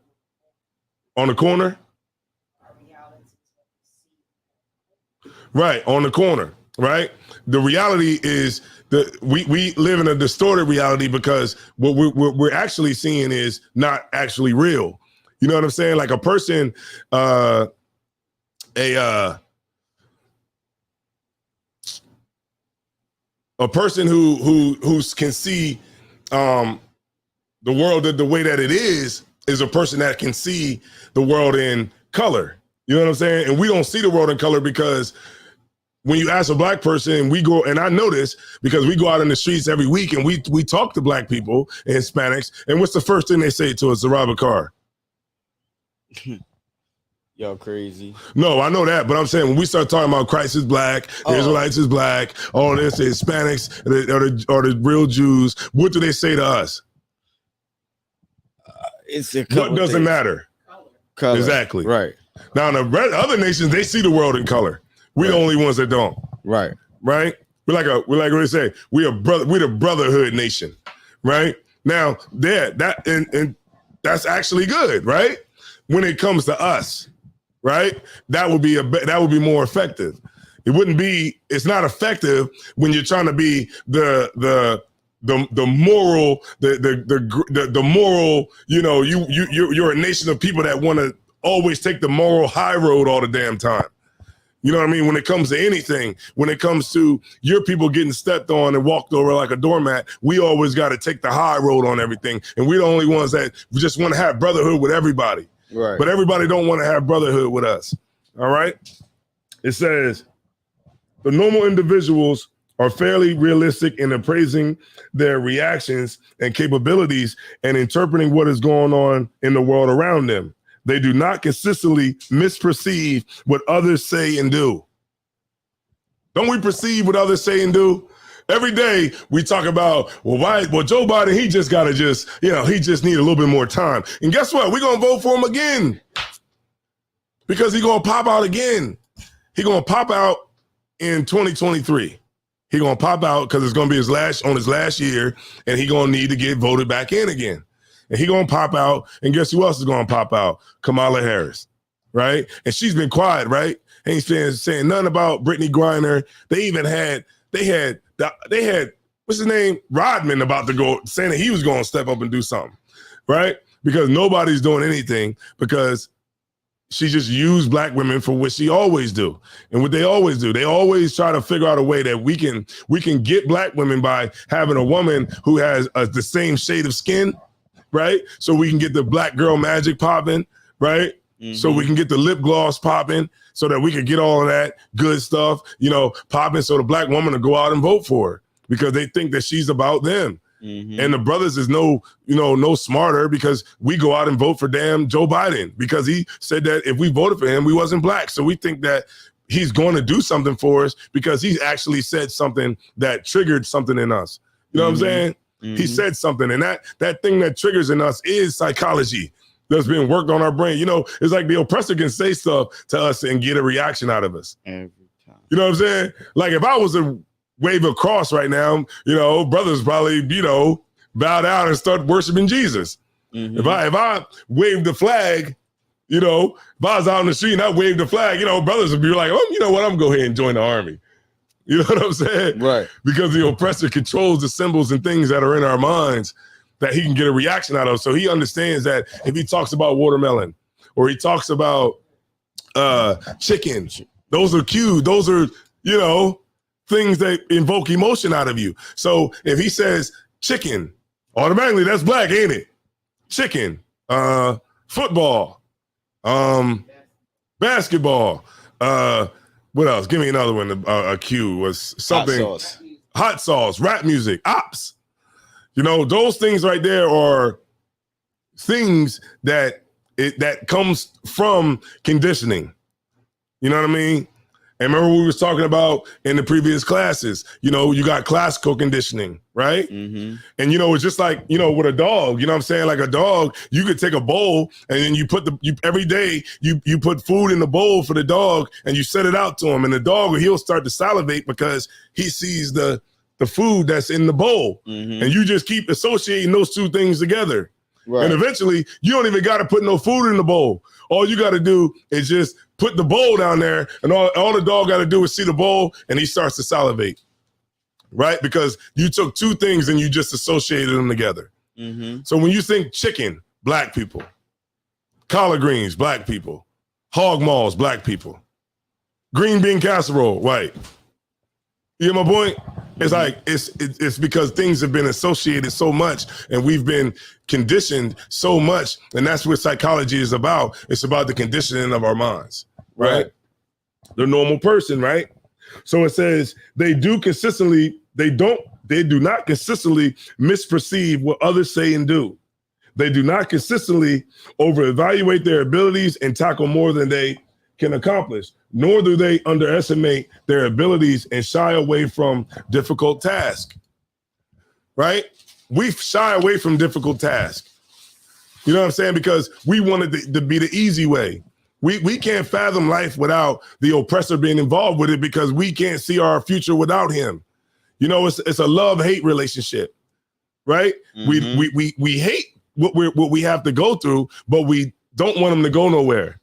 On the corner? Right, on the corner, right? The reality is that we live in a distorted reality because what we're actually seeing is not actually real. You know what I'm saying? Like a person, a person who can see the world the way that it is a person that can see the world in color. You know what I'm saying? And we don't see the world in color because when you ask a Black person, we go, and I know this because we go out in the streets every week and we talk to Black people and Hispanics, and what's the first thing they say to us? To rob a car. Y'all crazy. No, I know that, but I'm saying when we start talking about Christ is Black, Israelites is Black, all this, the Hispanics are the real Jews, what do they say to us? What doesn't matter? Color. Exactly. Right. Now, in the other nations, they see the world in color. We're the only ones that don't. Right. Right. We're like what they say. We're the Brotherhood nation. Right. Now, and that's actually good. Right. When it comes to us, right, that would be more effective. It's not effective when you're trying to be the moral, the moral. You're a nation of people that want to always take the moral high road all the damn time. You know what I mean? When it comes to anything, when it comes to your people getting stepped on and walked over like a doormat, we always got to take the high road on everything. And we're the only ones that just want to have brotherhood with everybody. Right. But everybody don't want to have brotherhood with us. All right. It says the normal individuals are fairly realistic in appraising their reactions and capabilities and interpreting what is going on in the world around them. They do not consistently misperceive what others say and do. Don't we perceive what others say and do? Every day we talk about, well, Joe Biden, he just need a little bit more time. And guess what? We're going to vote for him again because he's going to pop out again. He's going to pop out in 2023. He's going to pop out because it's going to be his last year, and he's going to need to get voted back in again. And he's going to pop out, and guess who else is going to pop out? Kamala Harris, right? And she's been quiet, right? Ain't saying nothing about Brittany Griner. They had what's his name, Rodman about to go, saying that he was going to step up and do something, right? Because nobody's doing anything because she just used black women for what she always do. And what they always do, they always try to figure out a way that we can get black women by having a woman who has the same shade of skin, right? So we can get the black girl magic popping, right? Mm-hmm. So we can get the lip gloss popping so that we can get all of that good stuff, popping so the black woman will go out and vote for her because they think that she's about them. Mm-hmm. And the brothers is no smarter because we go out and vote for damn Joe Biden because he said that if we voted for him, we wasn't black. So we think that he's going to do something for us because he actually said something that triggered something in us. You know what I'm saying? Mm-hmm. He said something, and that thing that triggers in us is psychology that's been worked on our brain. It's like the oppressor can say stuff to us and get a reaction out of us. Every time. You know what I'm saying? Like if I was a wave a cross right now, brothers probably, bow down and start worshiping Jesus. Mm-hmm. If I waved the flag, if I was out in the street and I waved the flag, brothers would be like, oh, you know what, I'm gonna go ahead and join the army. You know what I'm saying? Right. Because the oppressor controls the symbols and things that are in our minds that he can get a reaction out of. So he understands that if he talks about watermelon or he talks about chicken, those are cues. Those are, things that invoke emotion out of you. So if he says chicken, automatically that's black, ain't it? Chicken, football, basketball. What else? Give me another one. A cue was something. Hot sauce, rap music, ops. Those things right there are things that comes from conditioning. You know what I mean? And remember we was talking about in the previous classes, you got classical conditioning, right? Mm-hmm. And, it's just like, with a dog, what I'm saying? Like a dog, you could take a bowl and then you put every day you put food in the bowl for the dog and you set it out to him. And the dog, he'll start to salivate because he sees the food that's in the bowl. Mm-hmm. And you just keep associating those two things together. Right. And eventually you don't even got to put no food in the bowl. All you got to do is just put the bowl down there, and all the dog got to do is see the bowl, and he starts to salivate, right? Because you took two things and you just associated them together. Mm-hmm. So when you think chicken, black people, collard greens, black people, hog maws, black people, green bean casserole, white. You get my point? It's like it's because things have been associated so much and we've been conditioned so much, and that's what psychology is about. It's about the conditioning of our minds, right? The normal person, right? So it says they do not consistently misperceive what others say and do. They do not consistently over-evaluate their abilities and tackle more than they can accomplish, nor do they underestimate their abilities and shy away from difficult tasks, right? We shy away from difficult tasks. You know what I'm saying? Because we wanted to be the easy way. We can't fathom life without the oppressor being involved with it because we can't see our future without him. It's a love-hate relationship, right? Mm-hmm. We hate what we have to go through, but we don't want him to go nowhere.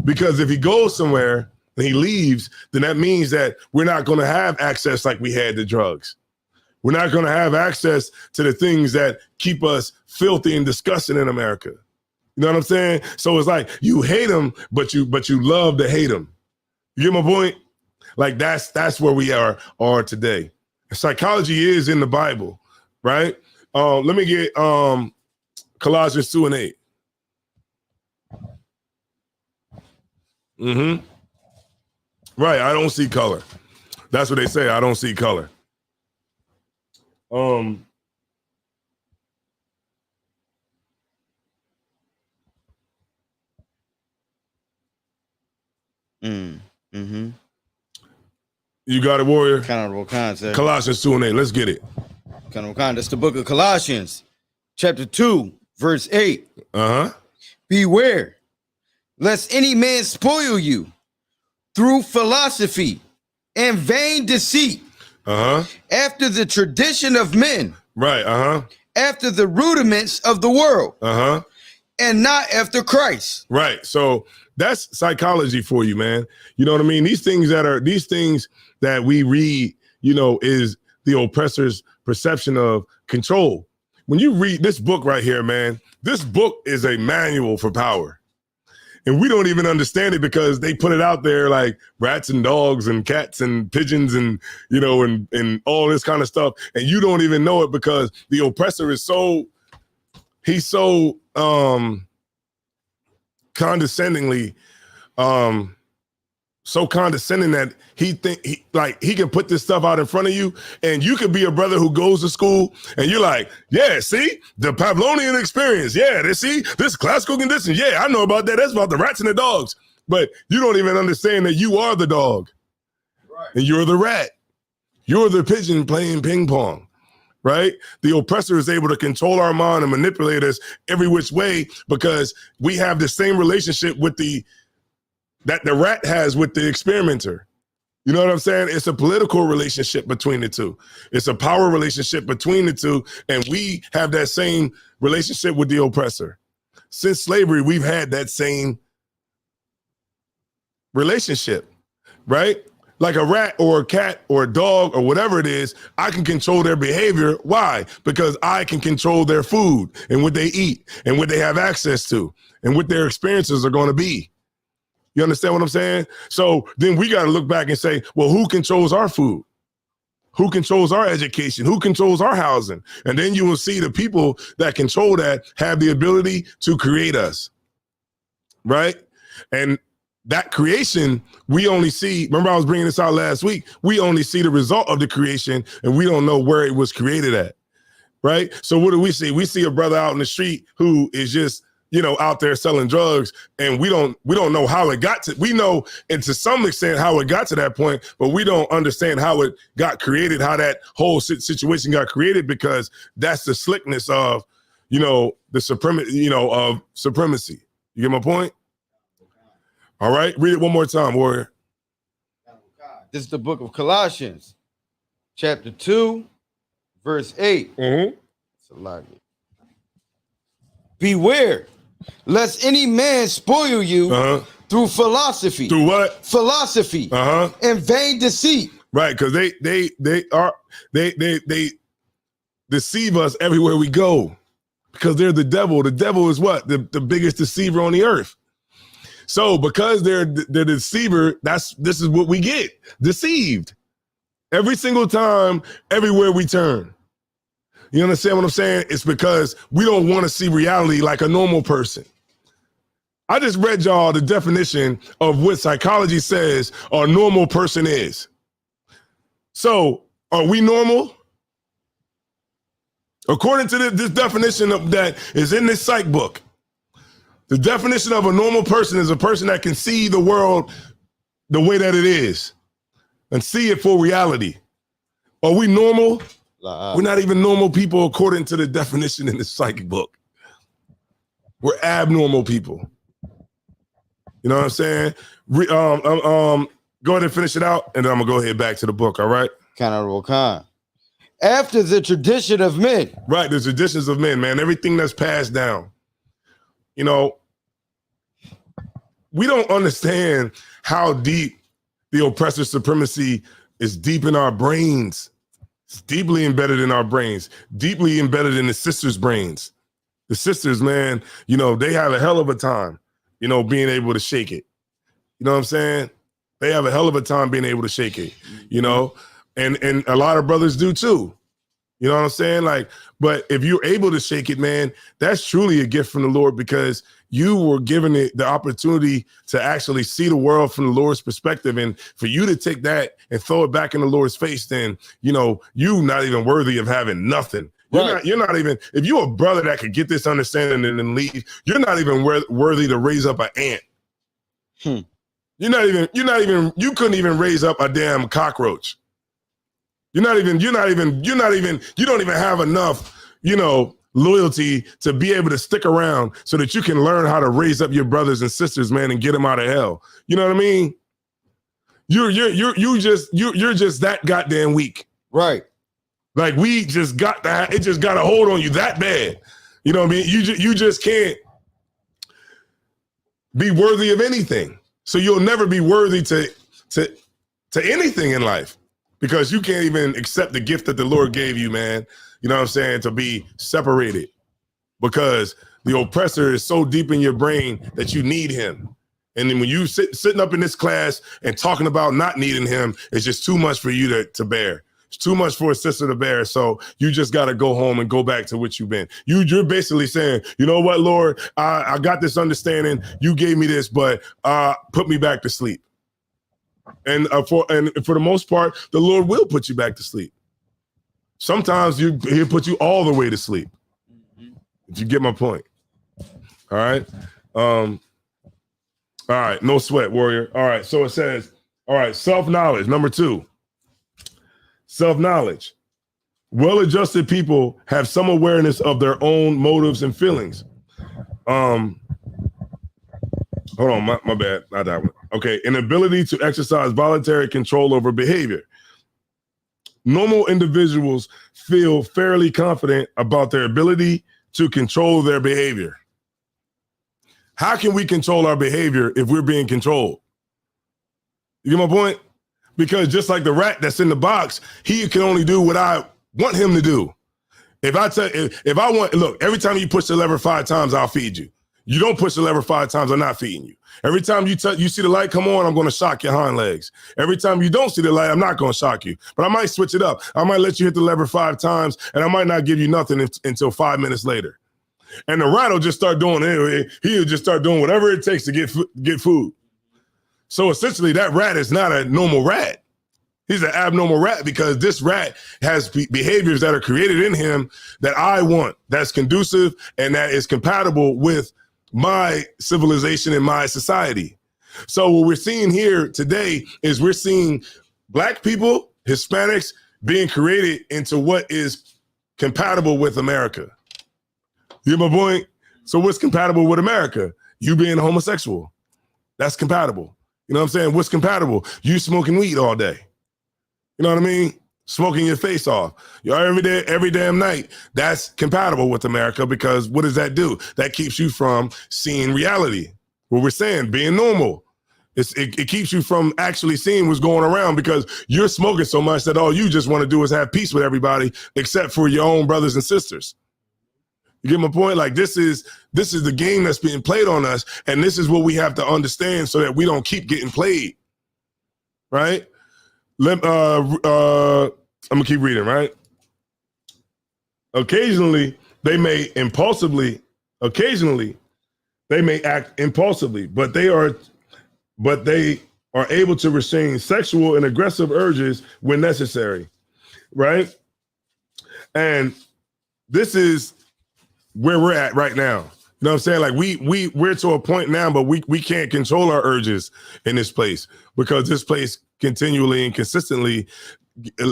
Because if he goes somewhere and he leaves, then that means that we're not going to have access like we had to drugs. We're not going to have access to the things that keep us filthy and disgusting in America. You know what I'm saying? So it's like you hate him, but you love to hate him. You get my point? Like that's where we are today. Psychology is in the Bible, right? Let me get Colossians 2:8. Mm-hmm. Right, I don't see color. That's what they say. I don't see color. Mm-hmm. You got it, Warrior? Honorable concept. Colossians 2:8. Let's get it. Honorable concept. That's the book of Colossians, chapter 2, verse 8. Uh-huh. Beware, lest any man spoil you through philosophy and vain deceit, after the tradition of men, right? After the rudiments of the world, and not after Christ, right? So that's psychology for you, man. You know what I mean? These things that we read, is the oppressor's perception of control. When you read this book right here, man, this book is a manual for power. And we don't even understand it because they put it out there like rats and dogs and cats and pigeons and, you know, and all this kind of stuff. And you don't even know it because the oppressor is he's so condescending that he can put this stuff out in front of you, and you could be a brother who goes to school and you're like, yeah, see the Pavlovian experience. Yeah, this classical condition. Yeah, I know about that. That's about the rats and the dogs. But you don't even understand that you are the dog, right? And you're the rat. You're the pigeon playing ping pong, right? The oppressor is able to control our mind and manipulate us every which way because we have the same relationship that the rat has with the experimenter. You know what I'm saying? It's a political relationship between the two. It's a power relationship between the two, and we have that same relationship with the oppressor. Since slavery, we've had that same relationship, right? Like a rat or a cat or a dog or whatever it is, I can control their behavior. Why? Because I can control their food and what they eat and what they have access to and what their experiences are going to be. You understand what I'm saying? So then we got to look back and say, well, who controls our food? Who controls our education? Who controls our housing? And then you will see the people that control that have the ability to create us, right? And that creation, we only see, remember I was bringing this out last week, we only see the result of the creation and we don't know where it was created at, right? So what do we see? We see a brother out in the street who is just, you know, out there selling drugs, and we don't know how it got to, we know, and to some extent how it got to that point, but we don't understand how it got created, how that whole situation got created, because that's the slickness of, you know, the supremacy. You get my point? All right, read it one more time, warrior. This is the book of Colossians, chapter 2, verse 8. Mm-hmm. It's a lot. Beware, lest any man spoil you through philosophy. Through what? Philosophy. And vain deceit. Right, because they deceive us everywhere we go, because they're the devil. The devil is what? The biggest deceiver on the earth. So because they're the deceiver, this is what we get. Deceived. Every single time, everywhere we turn. You understand what I'm saying? It's because we don't want to see reality like a normal person. I just read y'all the definition of what psychology says a normal person is. So are we normal? According to this definition of that is in this psych book, the definition of a normal person is a person that can see the world the way that it is and see it for reality. Are we normal? We're not even normal people according to the definition in the psych book. We're abnormal people. You know what I'm saying? Go ahead and finish it out, and then I'm gonna go ahead back to the book. All right. Honorable Khan. After the tradition of men. Right, the traditions of men, man. Everything that's passed down. You know, we don't understand how deep the oppressive supremacy is deep in our brains. It's deeply embedded in our brains, deeply embedded in the sisters' brains. The sisters, man, you know, they have a hell of a time, you know, being able to shake it. You know what I'm saying? They have a hell of a time being able to shake it, you know, and a lot of brothers do too. You know what I'm saying? Like, but if you're able to shake it, man, that's truly a gift from the Lord, because you were given it the opportunity to actually see the world from the Lord's perspective. And for you to take that and throw it back in the Lord's face, then, you know, you're not even worthy of having nothing. You're not even, if you're a brother that could get this understanding and then leave, you're not even worthy to raise up an ant. You couldn't even raise up a damn cockroach. You don't even have enough, you know, loyalty to be able to stick around so that you can learn how to raise up your brothers and sisters, man, and get them out of hell. You know what I mean? You're just that goddamn weak. Right. Like, we just got that, it just got a hold on you that bad. You know what I mean? You just can't be worthy of anything. So you'll never be worthy to anything in life, because you can't even accept the gift that the Lord gave you, man. You know what I'm saying? To be separated, because the oppressor is so deep in your brain that you need him. And then when you sitting up in this class and talking about not needing him, it's just too much for you to bear. It's too much for a sister to bear. So you just got to go home and go back to what you've been. You're basically saying, you know what, Lord, I got this understanding. You gave me this, but put me back to sleep. And for the most part, the Lord will put you back to sleep. Sometimes he'll put you all the way to sleep. If you get my point. All right. All right. No sweat, warrior. All right. So it says, all right, self-knowledge. Number 2. Self-knowledge. Well-adjusted people have some awareness of their own motives and feelings. Hold on, my bad. Not that one. Okay. An ability to exercise voluntary control over behavior. Normal individuals feel fairly confident about their ability to control their behavior. How can we control our behavior if we're being controlled? You get my point? Because just like the rat that's in the box, he can only do what I want him to do. If I want, look, every time you push the lever 5 times, I'll feed you. You don't push the lever 5 times, I'm not feeding you. Every time you see the light come on, I'm going to shock your hind legs. Every time you don't see the light, I'm not going to shock you. But I might switch it up. I might let you hit the lever 5 times, and I might not give you nothing until 5 minutes later. And the rat will just start doing it. He'll just start doing whatever it takes to get food. So essentially, that rat is not a normal rat. He's an abnormal rat, because this rat has behaviors that are created in him that I want, that's conducive and that is compatible with my civilization and my society. So what we're seeing here today is we're seeing Black people, Hispanics, being created into what is compatible with America. You get my point? So what's compatible with America? You being homosexual. That's compatible. You know what I'm saying? What's compatible? You smoking weed all day. You know what I mean? Smoking your face off. Every damn night. That's compatible with America, because what does that do? That keeps you from seeing reality. What we're saying, being normal. It keeps you from actually seeing what's going around, because you're smoking so much that all you just want to do is have peace with everybody except for your own brothers and sisters. You get my point? Like, this is the game that's being played on us, and this is what we have to understand so that we don't keep getting played, right? I'm gonna keep reading, right? Occasionally, they may act impulsively, but they are able to restrain sexual and aggressive urges when necessary, right? And this is where we're at right now. You know what I'm saying? Like we're to a point now, but we can't control our urges in this place, because this place continually and consistently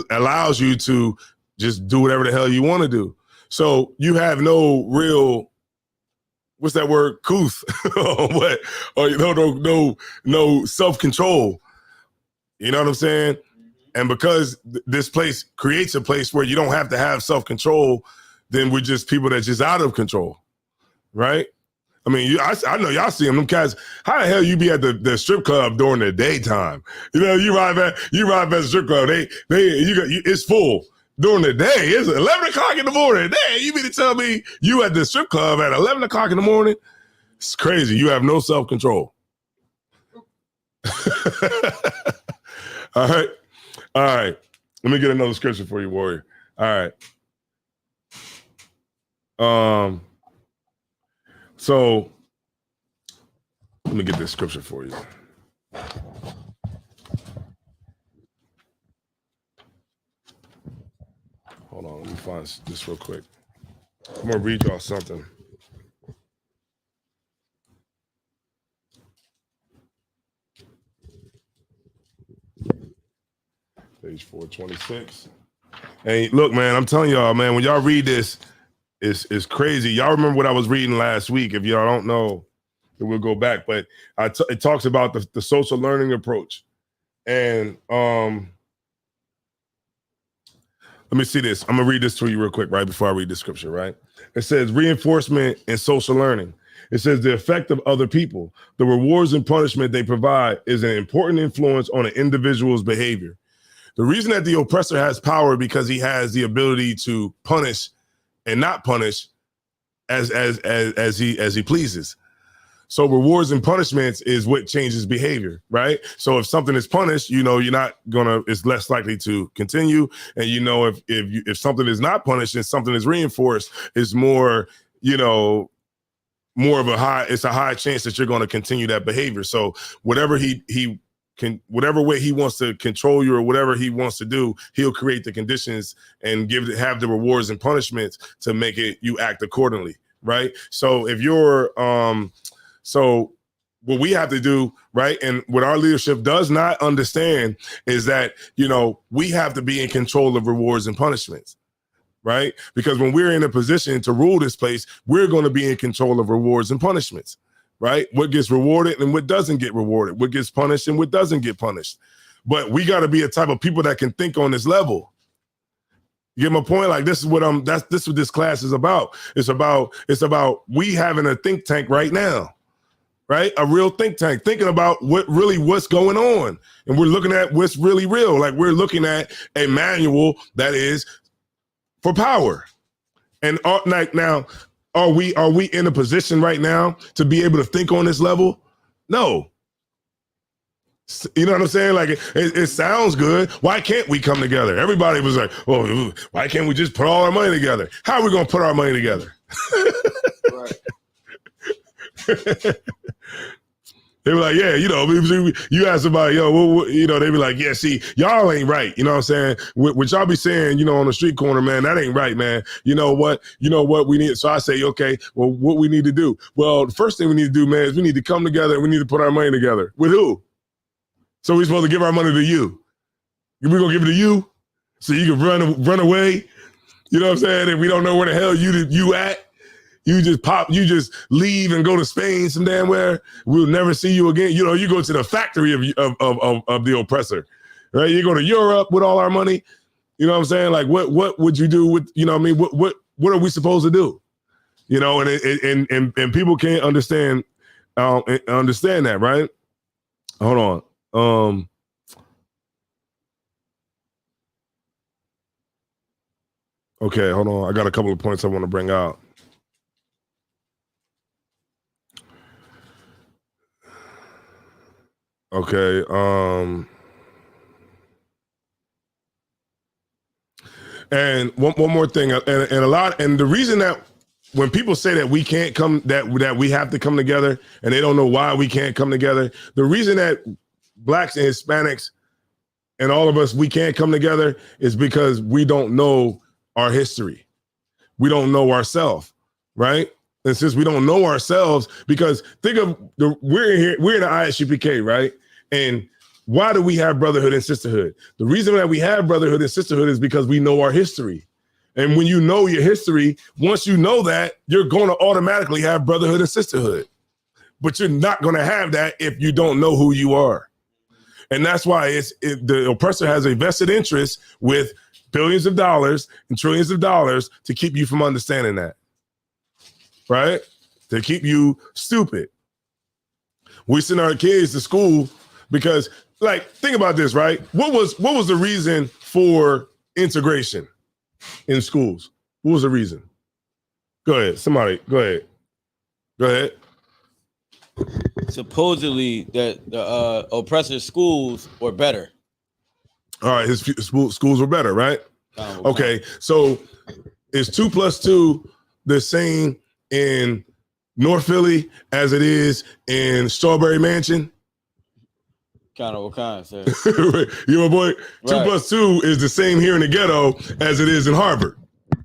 allows you to just do whatever the hell you want to do. So you have no real, what's that word? Couth. What? Or no self-control. You know what I'm saying? And because this place creates a place where you don't have to have self-control, then we're just people that's just out of control, right? I mean, I know y'all see them cats. How the hell you be at the strip club during the daytime? You know, you arrive at the strip club. It's full during the day. It's 11 o'clock in the morning. Damn, you mean to tell me you at the strip club at 11 o'clock in the morning? It's crazy. You have no self-control. All right. Let me get another scripture for you, warrior. All right. So let me get this scripture for you. Hold on, let me find this real quick. I'm gonna read y'all something. Page 426. Hey, look, man, I'm telling y'all, man, when y'all read this, it's crazy. Y'all remember what I was reading last week? If y'all don't know, then we'll go back. But it talks about the social learning approach. And let me see this. I'm going to read this to you real quick, right, before I read the scripture, right? It says reinforcement and social learning. It says the effect of other people. The rewards and punishment they provide is an important influence on an individual's behavior. The reason that the oppressor has power because he has the ability to punish and not punish as he pleases. So rewards and punishments is what changes behavior, right? So if something is punished, you know, it's less likely to continue. And you know, if something is not punished and something is reinforced, it's more, you know, it's a high chance that you're going to continue that behavior. So whatever whatever way he wants to control you or whatever he wants to do, he'll create the conditions and have the rewards and punishments to make you act accordingly, right? So if you're so what we have to do, right, and what our leadership does not understand is that, you know, we have to be in control of rewards and punishments, right? Because when we're in a position to rule this place, we're going to be in control of rewards and punishments, right? What gets rewarded and what doesn't get rewarded, what gets punished and what doesn't get punished. But we got to be a type of people that can think on this level. You get my point? Like, this is what this class is about. It's about we having a think tank right now. Right? A real think tank, thinking about what's going on. And we're looking at what's really real. Like, we're looking at a manual that is for power. And now, are we in a position right now to be able to think on this level? No. You know what I'm saying? Like, it sounds good. Why can't we come together? Everybody was like, well, why can't we just put all our money together? How are we going to put our money together? Right. They were like, yeah, you know, you ask about, you know, they be like, yeah, see, y'all ain't right. You know what I'm saying? What y'all be saying, you know, on the street corner, man, that ain't right, man. You know what we need? So I say, okay, well, what we need to do? Well, the first thing we need to do, man, is we need to come together and we need to put our money together. With who? So we're supposed to give our money to you. We're going to give it to you so you can run away. You know what I'm saying? And we don't know where the hell you at. You just leave and go to Spain some damn where. We'll never see you again. You know, you go to the factory of the oppressor, right? You go to Europe with all our money. You know what I'm saying? Like, what would you do with, you know what I mean? What are we supposed to do? You know, and people can't understand that, right? Hold on. Okay, hold on. I got a couple of points I want to bring out. Okay. And one more thing, and the reason that when people say that we can't come, that we have to come together, and they don't know why we can't come together, the reason that Blacks and Hispanics and all of us, we can't come together is because we don't know our history. We don't know ourselves, right? And since we don't know ourselves, because think of we're in the ISUPK, right? And why do we have Brotherhood and Sisterhood? The reason that we have Brotherhood and Sisterhood is because we know our history. And when you know your history, once you know that, you're going to automatically have Brotherhood and Sisterhood. But you're not going to have that if you don't know who you are. And that's why the oppressor has a vested interest with billions of dollars and trillions of dollars to keep you from understanding that. Right? To keep you stupid. We send our kids to school because, like, think about this, right? What was the reason for integration in schools? What was the reason? Go ahead. Somebody, go ahead. Supposedly that the oppressor schools were better. All right, his schools were better, right? Okay, so is 2 + 2 the same in North Philly as it is in Strawberry Mansion? What kind, sir? You know, boy, 2 + 2 is the same here in the ghetto as it is in Harvard.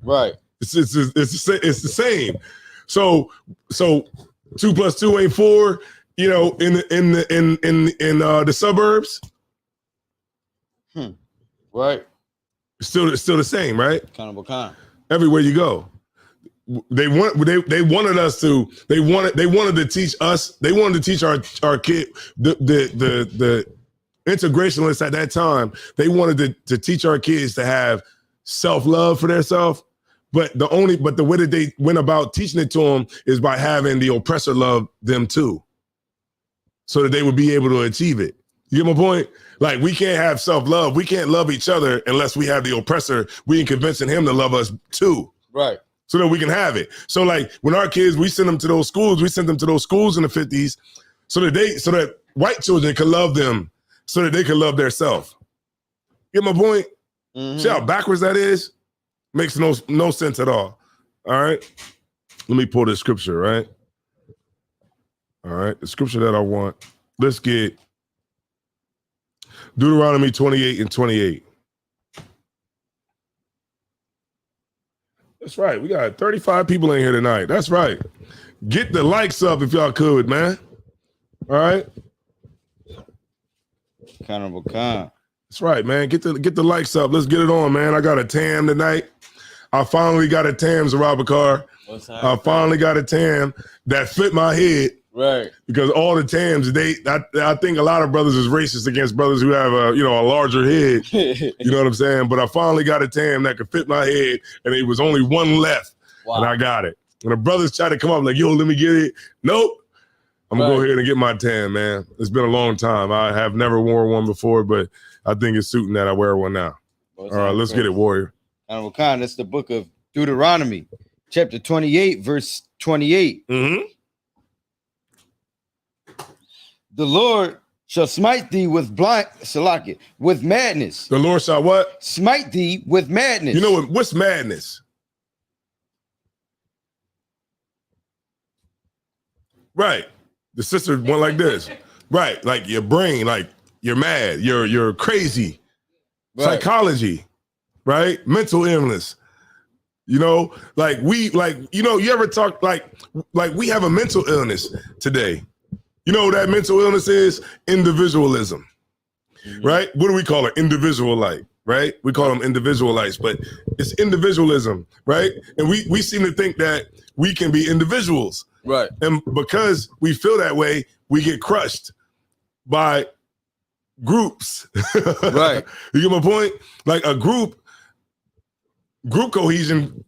Right. It's the same. So 2 + 2 ain't 4. You know, in the suburbs. Right. Still the same, right? Kind. Everywhere you go. They wanted us to. They wanted to teach us. They wanted to teach our kid the integrationists at that time. They wanted to teach our kids to have self-love for themselves. But the way that they went about teaching it to them is by having the oppressor love them too, so that they would be able to achieve it. You get my point? Like, we can't have self-love. We can't love each other unless we have the oppressor. We ain't convincing him to love us too. Right. So that we can have it. So like when our kids, we send them to those schools, we sent them to those schools in the 50s so that white children can love them so that they can love their self. Get my point? Mm-hmm. See how backwards that is? Makes no sense at all. All right. Let me pull this scripture, right? All right. The scripture that I want. Let's get Deuteronomy 28:28. That's right. We got 35 people in here tonight. That's right. Get the likes up if y'all could, man. All right. Honorable Khan. That's right, man. Get the likes up. Let's get it on, man. I got a tam tonight. I finally got a tam, Zarabakar. I finally got a tam that fit my head. Right. Because all the tams, I think a lot of brothers is racist against brothers who have a larger head. You know what I'm saying? But I finally got a tam that could fit my head, and it was only one left, and I got it. When the brothers try to come up like, yo, let me get it. Nope. I'm gonna go ahead and get my tam, man. It's been a long time. I have never worn one before, but I think it's suiting that I wear one now. All right, let's get it, Warrior. Honorable Khan, that's the book of Deuteronomy, chapter 28, verse 28. Mm-hmm. The Lord shall smite thee with with madness. The Lord shall what? Smite thee with madness. You know what's madness? Right. The sister went like this. Right. Like your brain, like you're mad, you're crazy. Right. Psychology, right? Mental illness. You know, you ever talk like we have a mental illness today. You know what that mental illness is? Individualism, right? What do we call it? Individualite, right? We call them individualites, but it's individualism, right? And we seem to think that we can be individuals. Right. And because we feel that way, we get crushed by groups. Right. You get my point? Like a group cohesion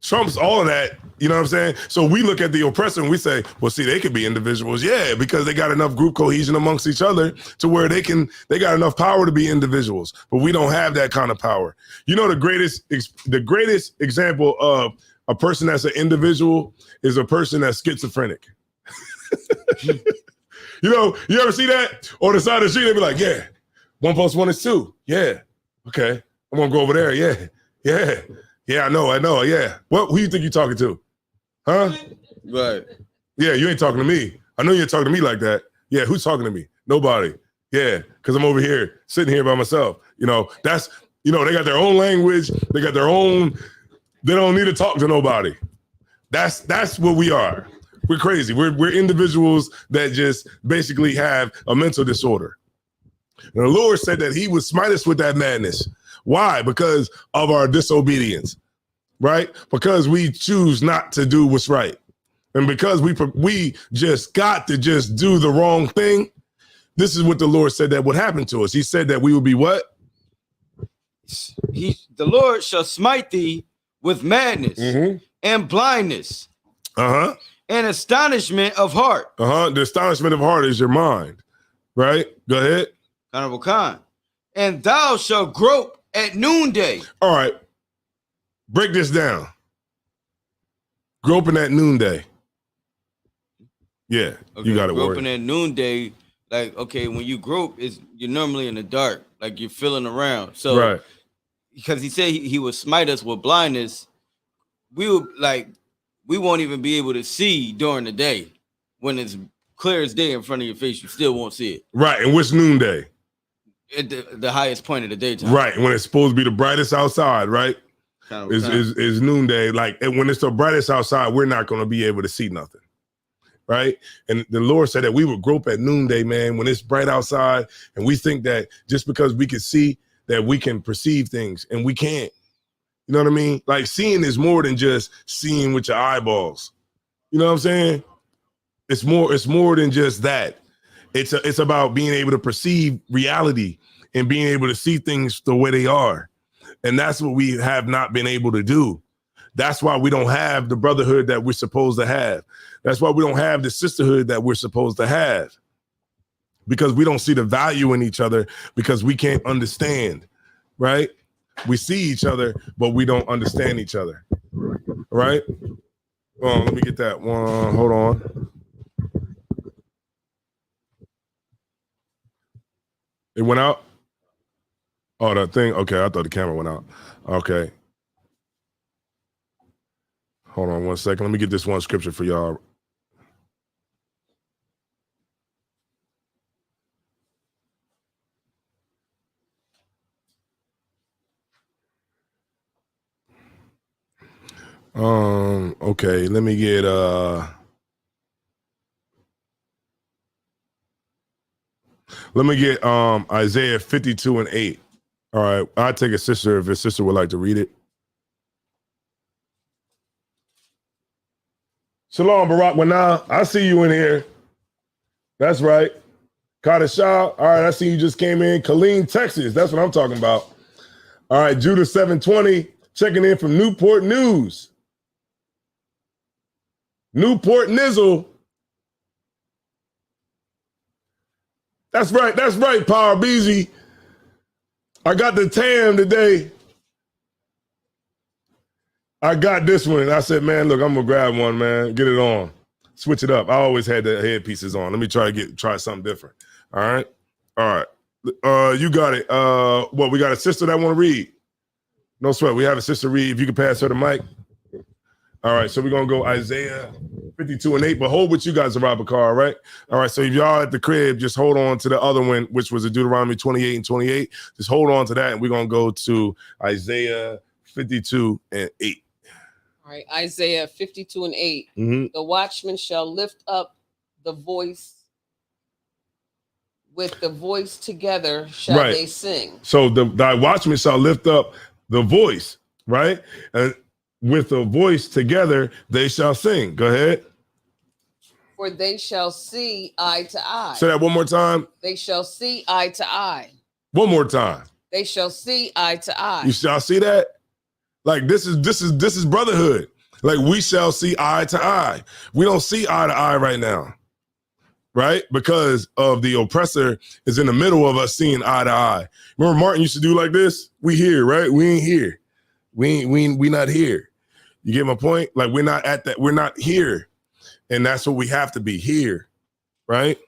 trumps all of that. You know what I'm saying? So we look at the oppressor and we say, well, see, they could be individuals. Yeah, because they got enough group cohesion amongst each other to where they got enough power to be individuals. But we don't have that kind of power. You know, the greatest example of a person that's an individual is a person that's schizophrenic. You know, you ever see that on the side of the street? They be like, yeah, 1 + 1 is 2. Yeah. Okay. I'm gonna go over there. Yeah. Yeah. Yeah, I know. Yeah. Who you think you're talking to? Huh? Right. Yeah, you ain't talking to me. I know you're talking to me like that. Yeah, who's talking to me? Nobody. Yeah, because I'm over here, sitting here by myself. You know, they got their own language. They got their own, they don't need to talk to nobody. That's what we are. We're crazy. We're individuals that just basically have a mental disorder. And the Lord said that he would smite us with that madness. Why? Because of our disobedience, right? Because we choose not to do what's right. And because we just got to just do the wrong thing. This is what the Lord said that would happen to us. He said that we would be what? The Lord shall smite thee with madness and blindness and astonishment of heart. The astonishment of heart is your mind, right? Go ahead. Honorable Khan. And thou shalt grope at noonday. All right. Break this down. Groping at noonday. Yeah, okay, you got it. Groping at noonday, like, okay, when you grope, you're normally in the dark, like you're feeling around. So, right. Because he said he would smite us with blindness, we won't even be able to see during the day. When it's clear as day in front of your face, you still won't see it. Right, and what's noonday? At the highest point of the daytime. Right, when it's supposed to be the brightest outside, right? Is noonday. Like, and when it's the brightest outside, we're not going to be able to see nothing, right? And the Lord said that we would grope at noonday, man, when it's bright outside, and we think that just because we can see that we can perceive things, and we can't. You know what I mean? Like, seeing is more than just seeing with your eyeballs. You know what I'm saying? It's more than just that. It's about being able to perceive reality and being able to see things the way they are. And that's what we have not been able to do. That's why we don't have the brotherhood that we're supposed to have. That's why we don't have the sisterhood that we're supposed to have. because we don't see the value in each other because we can't understand, right? We see each other, but we don't understand each other, right? Let me get that one. Hold on. It went out? Oh, that thing? Okay, I thought the camera went out. Okay. Hold on 1 second. Let me get this one scripture for y'all. Okay, let me get Isaiah 52:8. All right, I'll take a sister if a sister would like to read it. Shalom, Barak Wanah. I see you in here. That's right. Kadeshah. All right, I see you just came in. Killeen, Texas. That's what I'm talking about. All right, Judah 720, checking in from Newport News. Newport Nizzle. That's right, Power Beezy. I got the TAM today. I got this one. I said, man, look, I'm gonna grab one, man. Get it on. Switch it up. I always had the headpieces on. Let me try something different. All right. You got it. We got a sister that want to read. No sweat. We have a sister read. If you can pass her the mic. All right, so we're gonna go Isaiah 52:8, but hold with you guys, Rabakar, all right? All right, so if y'all at the crib, just hold on to the other one, which was a Deuteronomy 28:28. Just hold on to that, and we're gonna go to Isaiah 52:8. All right, Isaiah 52:8. Mm-hmm. The watchman shall lift up the voice. With the voice together shall they sing. So thy watchman shall lift up the voice, right? And with the voice together, they shall sing. Go ahead. For they shall see eye to eye. Say that one more time. They shall see eye to eye. One more time. They shall see eye to eye. You shall see that? Like this is brotherhood. Like we shall see eye to eye. We don't see eye to eye right now. Right? Because of the oppressor is in the middle of us seeing eye to eye. Remember Martin used to do like this? We here, right? We ain't here. We not here. You get my point? Like we're not at that. We're not here. And that's what we have to be here. Right?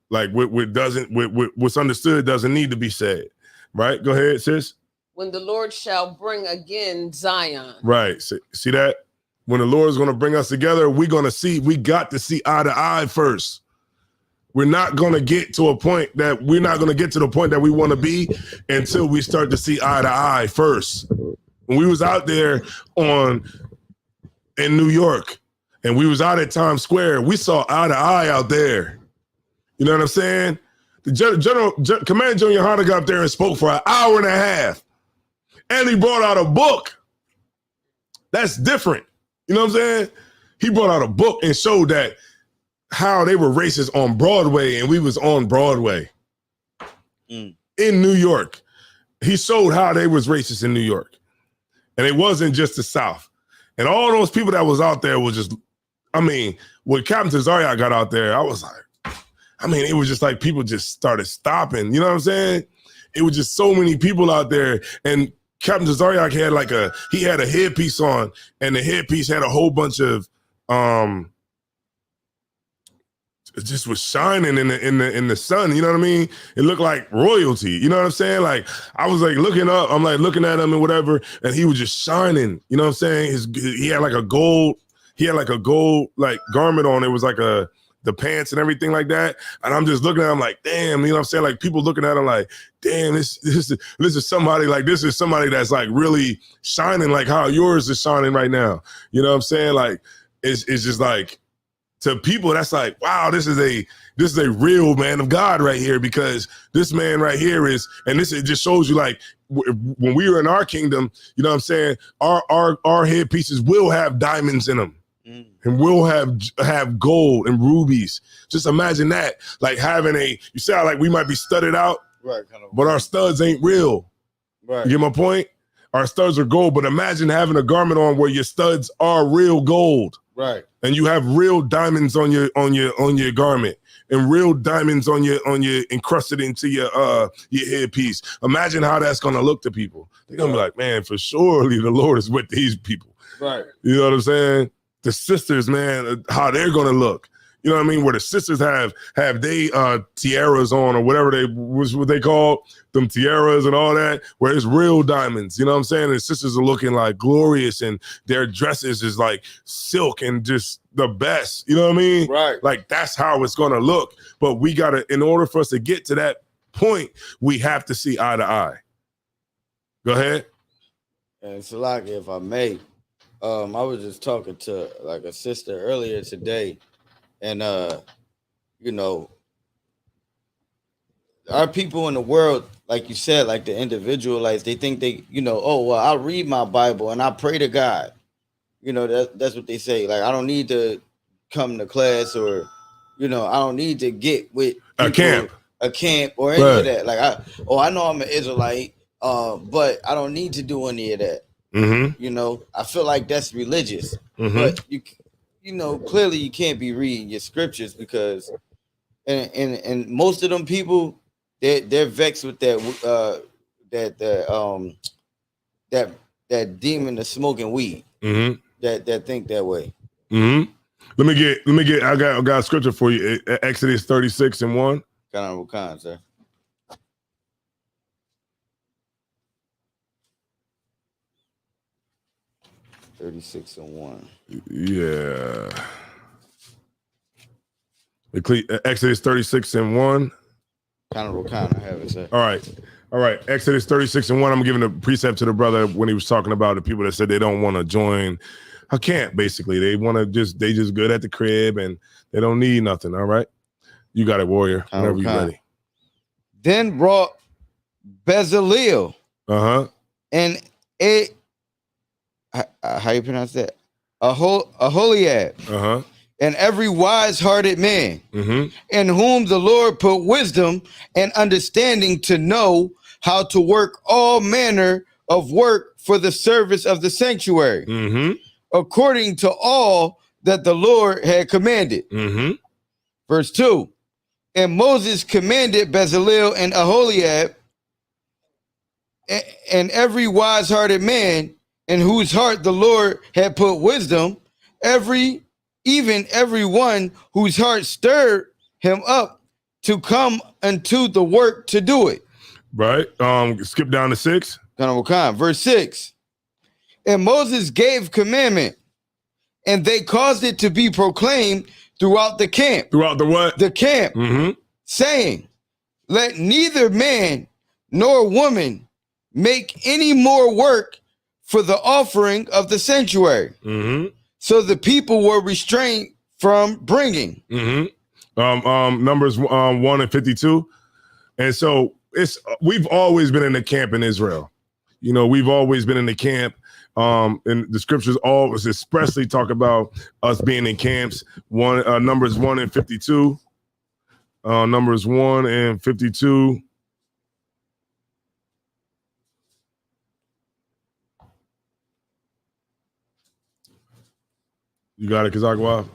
Like what's understood doesn't need to be said. Right? Go ahead, sis. When the Lord shall bring again Zion. Right. See that? When the Lord is going to bring us together, we got to see eye to eye first. We're not going to get to the point that we want to be until we start to see eye to eye first. When we was out there in New York and we was out at Times Square, we saw eye to eye out there. You know what I'm saying? The Commander Junior Hunter got up there and spoke for an hour and a half. And he brought out a book. That's different. You know what I'm saying? He brought out a book and showed that how they were racist on Broadway and we was on Broadway in New York. He showed how they was racist in New York. And it wasn't just the South. And all those people that was out there was just, when Captain Tazariak got out there, I was like, it was just like people just started stopping. You know what I'm saying? It was just so many people out there. And Captain Tazariak had a headpiece on, and the headpiece had a whole bunch of it just was shining in the sun. You know what I mean? It looked like royalty. You know what I'm saying? Like I was like looking up, I'm like looking at him and whatever, and he was just shining. You know what I'm saying? He had like a gold like garment on. It was like the pants and everything like that. And I'm just looking at him like, damn, you know what I'm saying? Like people looking at him like, damn, this is somebody that's like really shining like how yours is shining right now. You know what I'm saying? Like it's just like, to people, that's like, wow, this is a real man of God right here, because this man right here it just shows you like when we were in our kingdom, you know what I'm saying? Our headpieces will have diamonds in them and will have gold and rubies. Just imagine that, like having you sound like we might be studded out, right? But our studs ain't real. Right. You get my point? Our studs are gold, but imagine having a garment on where your studs are real gold. Right. And you have real diamonds on your garment, and real diamonds on your encrusted into your headpiece. Imagine how that's gonna look to people. They're gonna be like, man, for surely the Lord is with these people. Right. You know what I'm saying? The sisters, man, how they're gonna look. You know what I mean? Where the sisters have they tiaras on or whatever what they call them, tiaras and all that, where it's real diamonds. You know what I'm saying? And the sisters are looking like glorious, and their dresses is like silk and just the best. You know what I mean? Right. Like that's how it's gonna look. But we gotta, in order for us to get to that point, we have to see eye to eye. Go ahead. And Salaki, if I may, I was just talking to like a sister earlier today. And, you know, our people in the world, like you said, like the individualites, they think they, you know, oh, well, I read my Bible and I pray to God. You know, that's what they say. Like, I don't need to come to class or, you know, I don't need to get with a camp or any of that. Like, I know I'm an Israelite, but I don't need to do any of that. Mm-hmm. You know, I feel like that's religious, but you know, clearly you can't be reading your scriptures because, and most of them people, they're vexed with that demon of smoking weed. That think that way. Let me get. I got a scripture for you. Exodus 36:1. Kind of kind, sir. $36:1. Yeah. Exodus 36:1. Kind of I have it, sir. All right. Exodus 36:1. I'm giving a precept to the brother when he was talking about the people that said they don't want to join a camp. Basically, they just good at the crib and they don't need nothing. All right, you got it, warrior. Whenever you're ready. Then brought Bezaleel. And how you pronounce that? Aholiab. And every wise-hearted man, in whom the Lord put wisdom and understanding to know how to work all manner of work for the service of the sanctuary, according to all that the Lord had commanded. Verse 2, and Moses commanded Bezaleel and Aholiab and every wise-hearted man in whose heart the Lord had put wisdom, even every one whose heart stirred him up to come unto the work to do it. Right. Skip down to 6. Verse 6. And Moses gave commandment, and they caused it to be proclaimed throughout the camp. Throughout the what? The camp. Saying, let neither man nor woman make any more work for the offering of the sanctuary. So the people were restrained from bringing. Numbers 1:52. And so we've always been in the camp in Israel. You know, we've always been in the camp. And the scriptures always expressly talk about us being in camps. Numbers 1:52. Numbers 1:52. You got it, Kazakwa?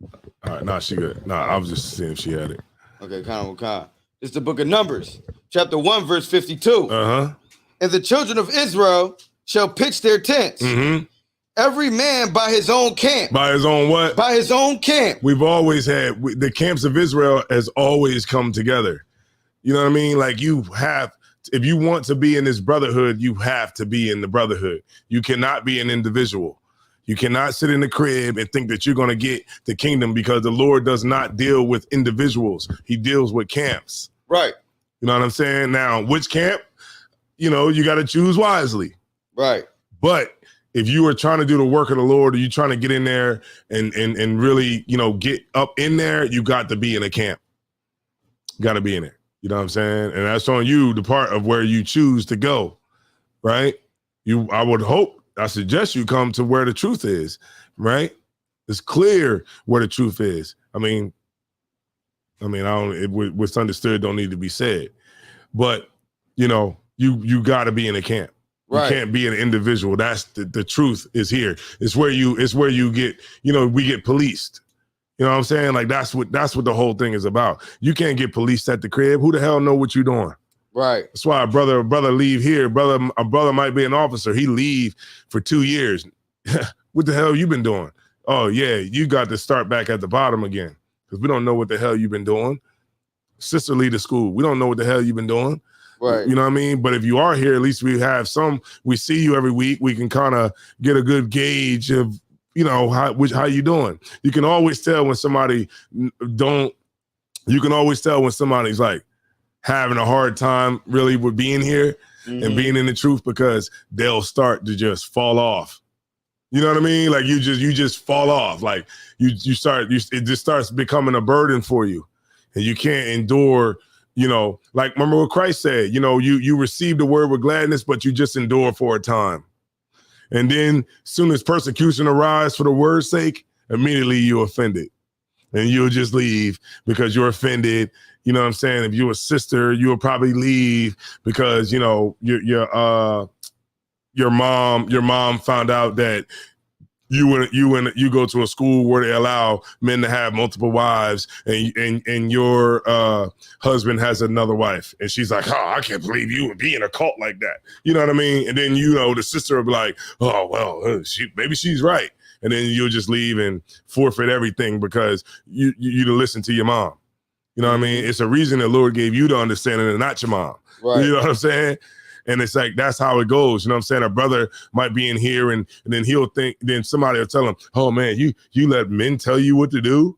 All right, nah, she good. Nah, I was just seeing if she had it. Okay, it's the book of Numbers, chapter 1, verse 52. And the children of Israel shall pitch their tents, every man by his own camp. By his own what? By his own camp. We've always had, the camps of Israel has always come together. You know what I mean? Like if you want to be in this brotherhood, you have to be in the brotherhood. You cannot be an individual. You cannot sit in the crib and think that you're going to get the kingdom, because the Lord does not deal with individuals. He deals with camps. Right. You know what I'm saying? Now, which camp? You know, you got to choose wisely. Right. But if you are trying to do the work of the Lord, or you trying to get in there and really, you know, get up in there, you got to be in a camp. You got to be in it. You know what I'm saying? And that's on you, the part of where you choose to go. Right. I suggest you come to where the truth is, right? It's clear where the truth is. What's understood don't need to be said. But, you know, you got to be in a camp. Right. You can't be an individual. That's the truth is here. It's where you get, you know, we get policed. You know what I'm saying? Like that's what the whole thing is about. You can't get policed at the crib. Who the hell know what you're doing? Right. That's why a brother leave here. A brother might be an officer. He leave for 2 years. What the hell you been doing? Oh yeah, you got to start back at the bottom again because we don't know what the hell you've been doing. Sister leave the school. We don't know what the hell you've been doing. Right. You know what I mean? But if you are here, at least we see you every week. We can kind of get a good gauge of, you know, how you doing. You can always tell when somebody's like having a hard time really with being here and being in the truth, because they'll start to just fall off. You know what I mean? Like you just fall off. Like it just starts becoming a burden for you, and you can't endure. You know, like remember what Christ said. You know, you receive the word with gladness, but you just endure for a time, and then soon as persecution arises for the word's sake, immediately you're offended, and you'll just leave because you're offended. You know what I'm saying? If you're a sister, you'll probably leave because, you know, your mom found out that you go to a school where they allow men to have multiple wives, and your husband has another wife, and she's like, oh, I can't believe you would be in a cult like that. You know what I mean? And then, you know, the sister will be like, oh, well, maybe she's right. And then you'll just leave and forfeit everything because you listen to your mom. You know what I mean? It's a reason the Lord gave you the understanding and not your mom. Right. You know what I'm saying? And it's like, that's how it goes. You know what I'm saying? A brother might be in here and then then somebody will tell him, oh man, you let men tell you what to do?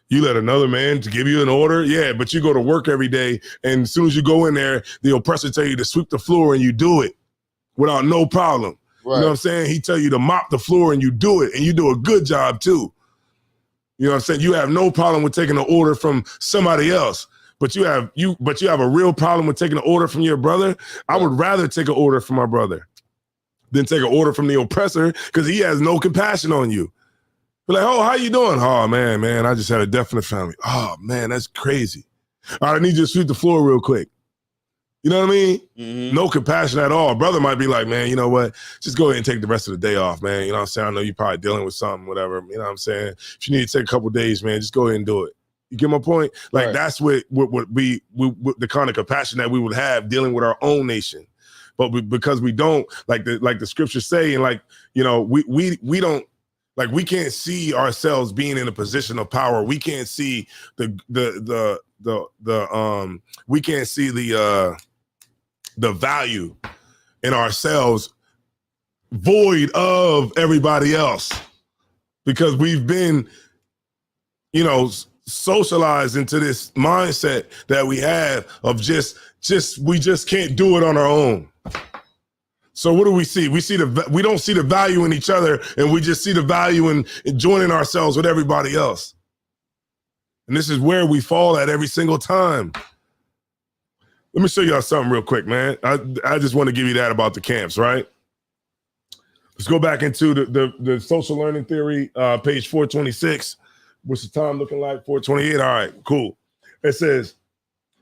You let another man to give you an order? Yeah, but you go to work every day, and as soon as you go in there, the oppressor tell you to sweep the floor and you do it without no problem. Right. You know what I'm saying? He tell you to mop the floor and you do it, and you do a good job too. You know what I'm saying? You have no problem with taking an order from somebody else, but you have a real problem with taking an order from your brother. I would rather take an order from my brother than take an order from the oppressor, because he has no compassion on you. Be like, oh, how you doing? Oh, man, I just had a death in the family. Oh, man, that's crazy. All right, I need you to sweep the floor real quick. You know what I mean? Mm-hmm. No compassion at all. Brother might be like, man, you know what? Just go ahead and take the rest of the day off, man. You know what I'm saying? I know you're probably dealing with something, whatever. You know what I'm saying? If you need to take a couple days, man, just go ahead and do it. You get my point? Like, that's what the kind of compassion that we would have dealing with our own nation. But because we don't, like the scriptures say, and like, you know, we don't, like, we can't see ourselves being in a position of power. We can't see we can't see the value in ourselves void of everybody else, because we've been, you know, socialized into this mindset that we have of we just can't do it on our own. So what do we see? We don't see the value in each other, and we just see the value in joining ourselves with everybody else. And this is where we fall at every single time. Let me show y'all something real quick, man. I just want to give you that about the camps, right? Let's go back into the social learning theory, page 426. What's the time looking like? 428. All right, cool. It says,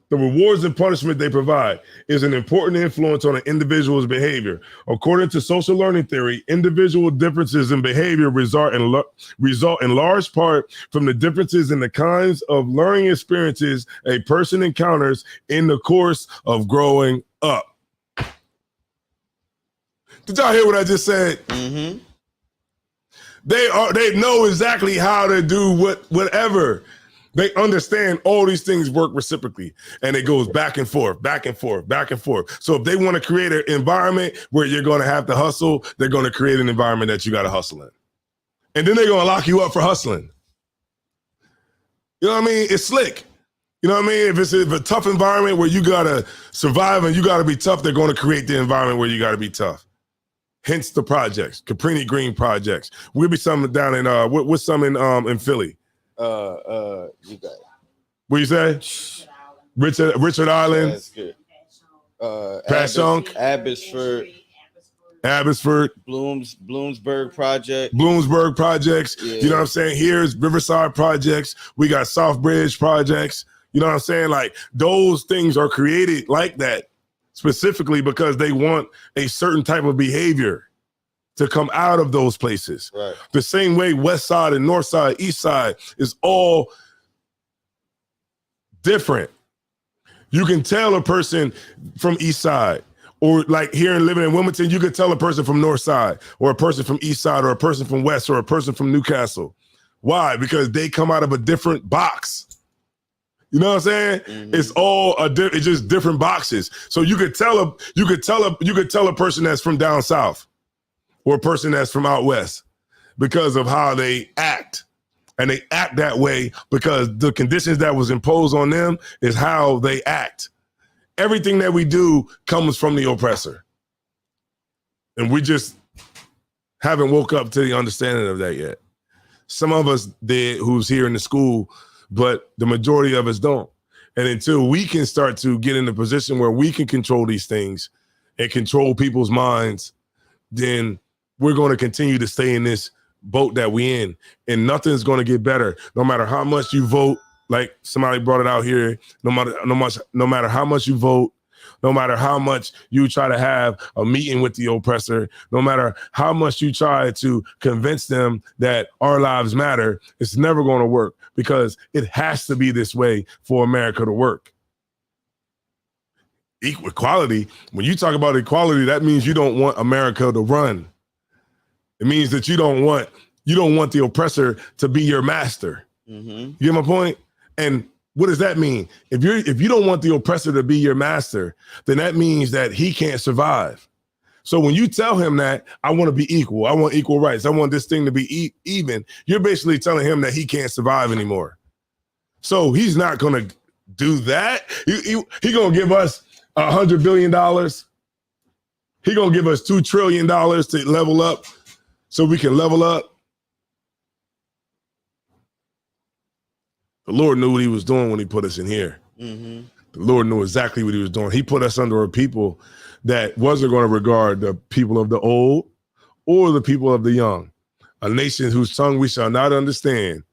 the rewards and punishment they provide is an important influence on an individual's behavior. According to social learning theory, individual differences in behavior result in large part from the differences in the kinds of learning experiences a person encounters in the course of growing up. Did y'all hear what I just said? Mm-hmm. They know exactly how to do whatever. They understand all these things work reciprocally, and it goes back and forth, back and forth, back and forth. So if they want to create an environment where you're going to have to hustle, they're going to create an environment that you got to hustle in. And then they're going to lock you up for hustling. You know what I mean? It's slick. You know what I mean? If it's a tough environment where you got to survive and you got to be tough, they're going to create the environment where you got to be tough. Hence the projects, Caprini Green projects. We'll be some down in, what's some in Philly? You got it. What you say? Richard Island. That's good. Passyunk. Abbotsford. Bloomsburg project. Bloomsburg projects. Yeah. You know what I'm saying? Here's Riverside projects. We got Southbridge projects. You know what I'm saying? Like, those things are created like that specifically because they want a certain type of behavior. to come out of those places. Right. The same way West Side and North Side, East Side is all different. You can tell a person from East Side, or like here and living in Wilmington, you could tell a person from North Side, or a person from East Side, or a person from West, or a person from Newcastle. Why? Because they come out of a different box. You know what I'm saying? Mm-hmm. It's all it's just different boxes. So you could tell a person that's from down south, or a person that's from out west, because of how they act. And they act that way because the conditions that was imposed on them is how they act. Everything that we do comes from the oppressor. And we just haven't woke up to the understanding of that yet. Some of us did, who's here in the school, but the majority of us don't. And until we can start to get in a position where we can control these things and control people's minds, then we're going to continue to stay in this boat that we in, and nothing's going to get better. No matter how much you vote, like somebody brought it out here, no matter how much you vote, no matter how much you try to have a meeting with the oppressor, no matter how much you try to convince them that our lives matter, it's never going to work, because it has to be this way for America to work. Equality, when you talk about equality, that means you don't want America to run. It means that you don't want the oppressor to be your master. Mm-hmm. You get my point? And what does that mean? If you don't want the oppressor to be your master, then that means that he can't survive. So when you tell him that, I want to be equal, I want equal rights, I want this thing to be even, you're basically telling him that he can't survive anymore. So he's not going to do that. He going to give us $100 billion. He going to give us $2 trillion to level up, so we can level up. The Lord knew what he was doing when he put us in here. Mm-hmm. The Lord knew exactly what he was doing. He put us under a people that wasn't going to regard the people of the old or the people of the young. A nation whose tongue we shall not understand.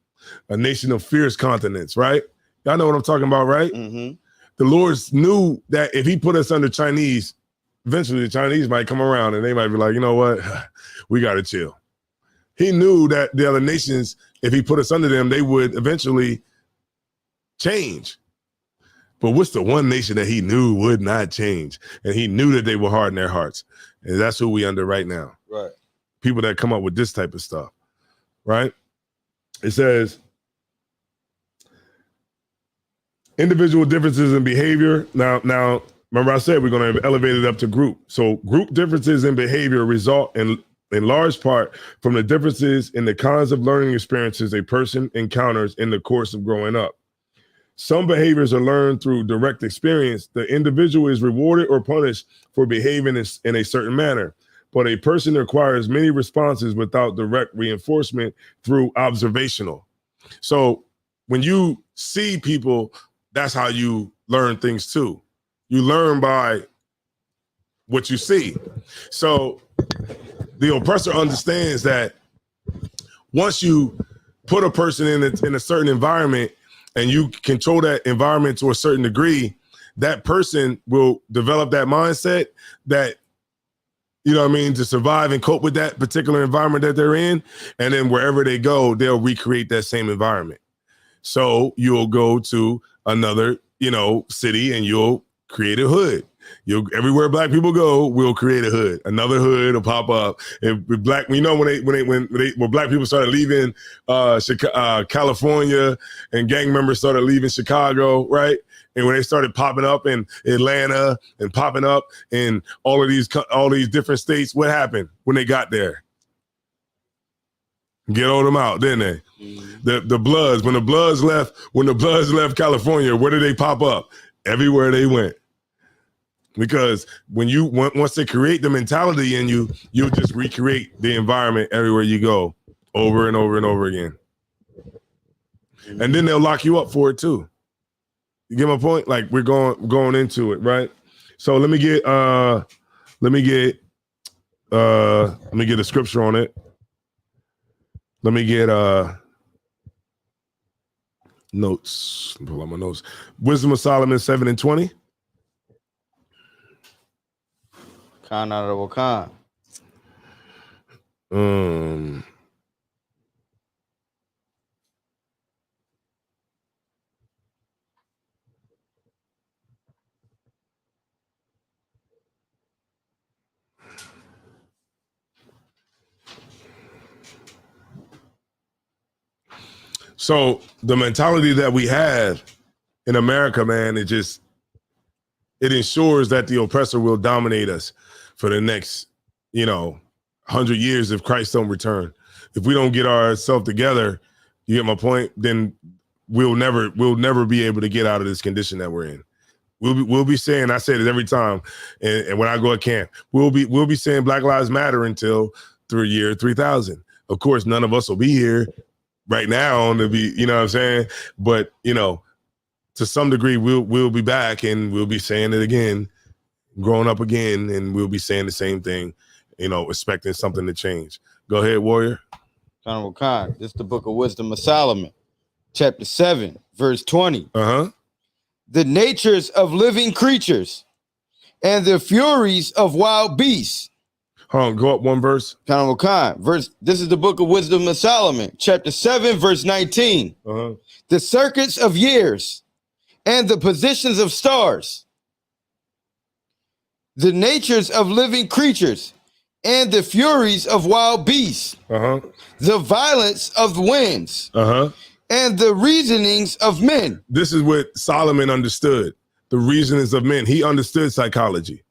A nation of fierce continents, right? Y'all know what I'm talking about, right? Mm-hmm. The Lord knew that if he put us under Chinese, eventually the Chinese might come around and they might be like, you know what? We got to chill. He knew that the other nations, if he put us under them, they would eventually change. But what's the one nation that he knew would not change? And he knew that they were hard in their hearts. And that's who we under right now. Right. People that come up with this type of stuff. Right? It says, individual differences in behavior. Now, remember I said we're going to elevate it up to group. So group differences in behavior result in large part from the differences in the kinds of learning experiences a person encounters in the course of growing up. Some behaviors are learned through direct experience. The individual is rewarded or punished for behaving in a certain manner, but a person acquires many responses without direct reinforcement through observational. So when you see people, that's how you learn things too. You learn by what you see. So the oppressor understands that once you put a person in a certain environment and you control that environment to a certain degree, that person will develop that mindset that, you know what I mean, to survive and cope with that particular environment that they're in. And then wherever they go, they'll recreate that same environment. So you'll go to another, city and you'll create a hood. Everywhere black people go, we'll create a hood. Another hood will pop up. When black people started leaving California and gang members started leaving Chicago, right? And when they started popping up in Atlanta and popping up in all these different states, what happened when they got there? Get all them out, didn't they? Mm-hmm. The Bloods, when the Bloods left California, where did they pop up? Everywhere they went. Because once they create the mentality in you, you'll just recreate the environment everywhere you go, over and over and over again. Mm-hmm. And then they'll lock you up for it too. You get my point? Like we're going into it, right? So let me get a scripture on it. Let me get notes. Pull out my notes. Wisdom of Solomon 7:20. Khan out of Khan. So the mentality that we have in America, man, it ensures that the oppressor will dominate us for the next, 100 years if Christ don't return. If we don't get ourselves together, you get my point, then we'll never be able to get out of this condition that we're in. We'll be saying, I say it every time, and when I go to camp, we'll be saying Black Lives Matter until the year 3000. Of course, none of us will be here right now to be, you know what I'm saying? But, to some degree, we'll be back and we'll be saying it again, growing up again, and we'll be saying the same thing, expecting something to change. Go ahead, Warrior. Honorable Khan, this is the Book of Wisdom of Solomon, chapter 7, verse 20. The natures of living creatures and the furies of wild beasts. Hold on, go up one verse. Honorable Khan, this is the Book of Wisdom of Solomon, chapter 7, verse 19. The circuits of years and the positions of stars, the natures of living creatures and the furies of wild beasts, the violence of winds, and the reasonings of men. This is what Solomon understood, the reasonings of men. He understood psychology.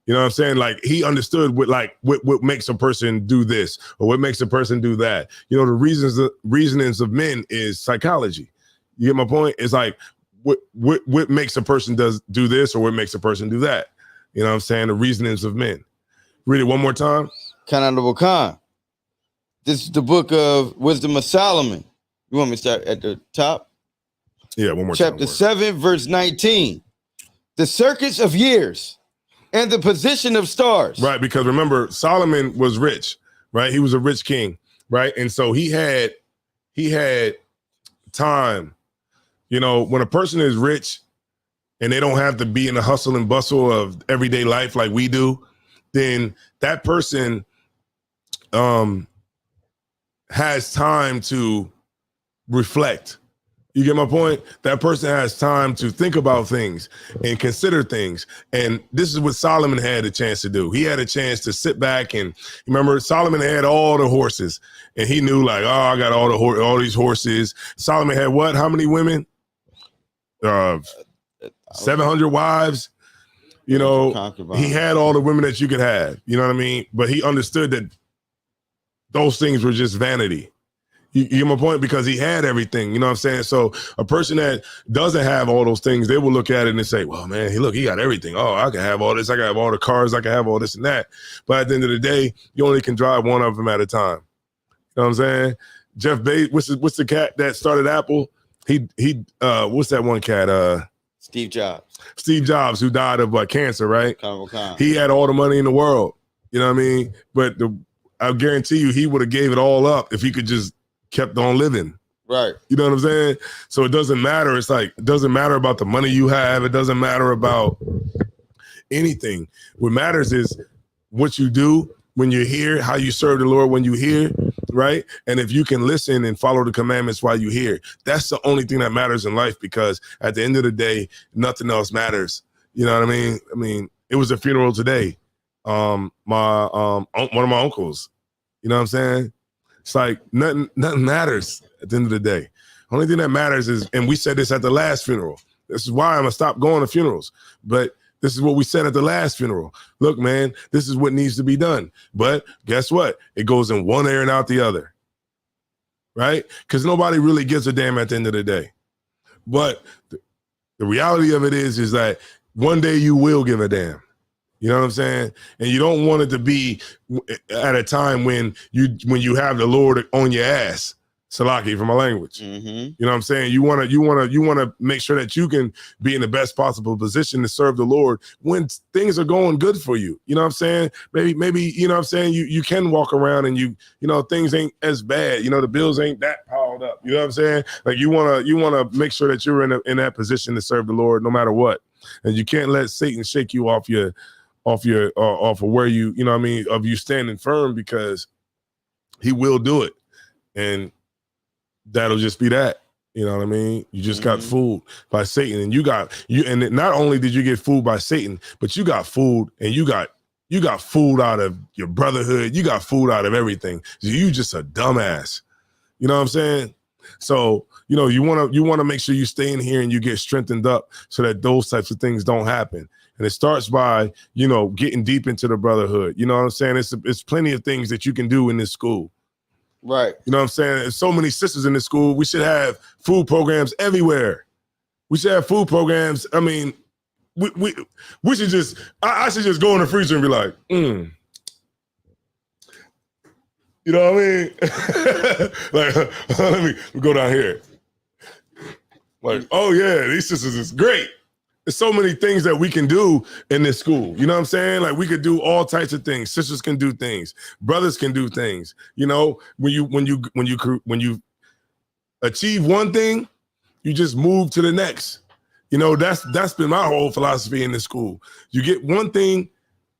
You know what I'm saying? Like, he understood what makes a person do this or what makes a person do that. The reasonings of men is psychology. You get my point? It's like what makes a person do this or what makes a person do that. You know what I'm saying? The reasonings of men. Read it one more time. Honorable Khan, this is the Book of Wisdom of Solomon. You want me to start at the top? Yeah, one more time. Chapter 7, verse 19. The circuits of years and the position of stars. Right, because remember, Solomon was rich, right? He was a rich king, right? And so he had time. When a person is rich and they don't have to be in the hustle and bustle of everyday life like we do, then that person has time to reflect. You get my point? That person has time to think about things and consider things. And this is what Solomon had a chance to do. He had a chance to sit back and remember, Solomon had all the horses and he knew like, I got all these horses. Solomon had what? How many women? 700 wives. He had all the women that you could have. You know what I mean? But he understood that those things were just vanity. You get my point? Because he had everything, you know what I'm saying? So a person that doesn't have all those things, they will look at it and say, well, man, he got everything. Oh, I can have all this. I can have all the cars. I can have all this and that. But at the end of the day, you only can drive one of them at a time. You know what I'm saying? Jeff Bezos, what's the cat that started Apple? He what's that one cat? Steve Jobs. Steve Jobs, who died of cancer, right? He had all the money in the world. You know what I mean? But I guarantee you he would have gave it all up if he could just kept on living. Right. You know what I'm saying? So it doesn't matter. It's like, it doesn't matter about the money you have. It doesn't matter about anything. What matters is what you do when you're here, how you serve the Lord when you're here, right? And if you can listen and follow the commandments while you're here, that's the only thing that matters in life, because at the end of the day, nothing else matters. You know what I mean? I mean, it was a funeral today. One of my uncles, you know what I'm saying? It's like nothing matters at the end of the day. Only thing that matters is, and we said this at the last funeral. This is why I'm gonna stop going to funerals. But this is what we said at the last funeral. Look, man, this is what needs to be done. But guess what? It goes in one ear and out the other, right? Because nobody really gives a damn at the end of the day. But the reality of it is that one day you will give a damn. You know what I'm saying? And you don't want it to be at a time when you have the Lord on your ass. Salaki for my language. Mm-hmm. You know what I'm saying? You want to make sure that you can be in the best possible position to serve the Lord when things are going good for you. You know what I'm saying? Maybe you know what I'm saying? You can walk around and you know things ain't as bad. You know, the bills ain't that piled up. You know what I'm saying? Like you want to make sure that you're in that position to serve the Lord no matter what. And you can't let Satan shake you off of where you know what I mean, of you standing firm, because He will do it. And that'll just be that. You know what I mean? You just got fooled by Satan, and and not only did you get fooled by Satan, but you got fooled, and you got fooled out of your brotherhood. You got fooled out of everything. You just a dumbass. You know what I'm saying? So, you know, you want to make sure you stay in here and you get strengthened up so that those types of things don't happen. And it starts by, you know, getting deep into the brotherhood. You know what I'm saying? It's plenty of things that you can do in this school. Right. You know what I'm saying? There's so many sisters in this school. We should have food programs everywhere. We should have food programs. I mean, we should just, I should just go in the freezer and be like, You know what I mean? Like, let me go down here. Like, oh yeah, these sisters is great. There's so many things that we can do in this school. You know what I'm saying? Like, we could do all types of things. Sisters can do things. Brothers can do things. You know, when you achieve one thing, you just move to the next. You know, that's been my whole philosophy in this school. You get one thing,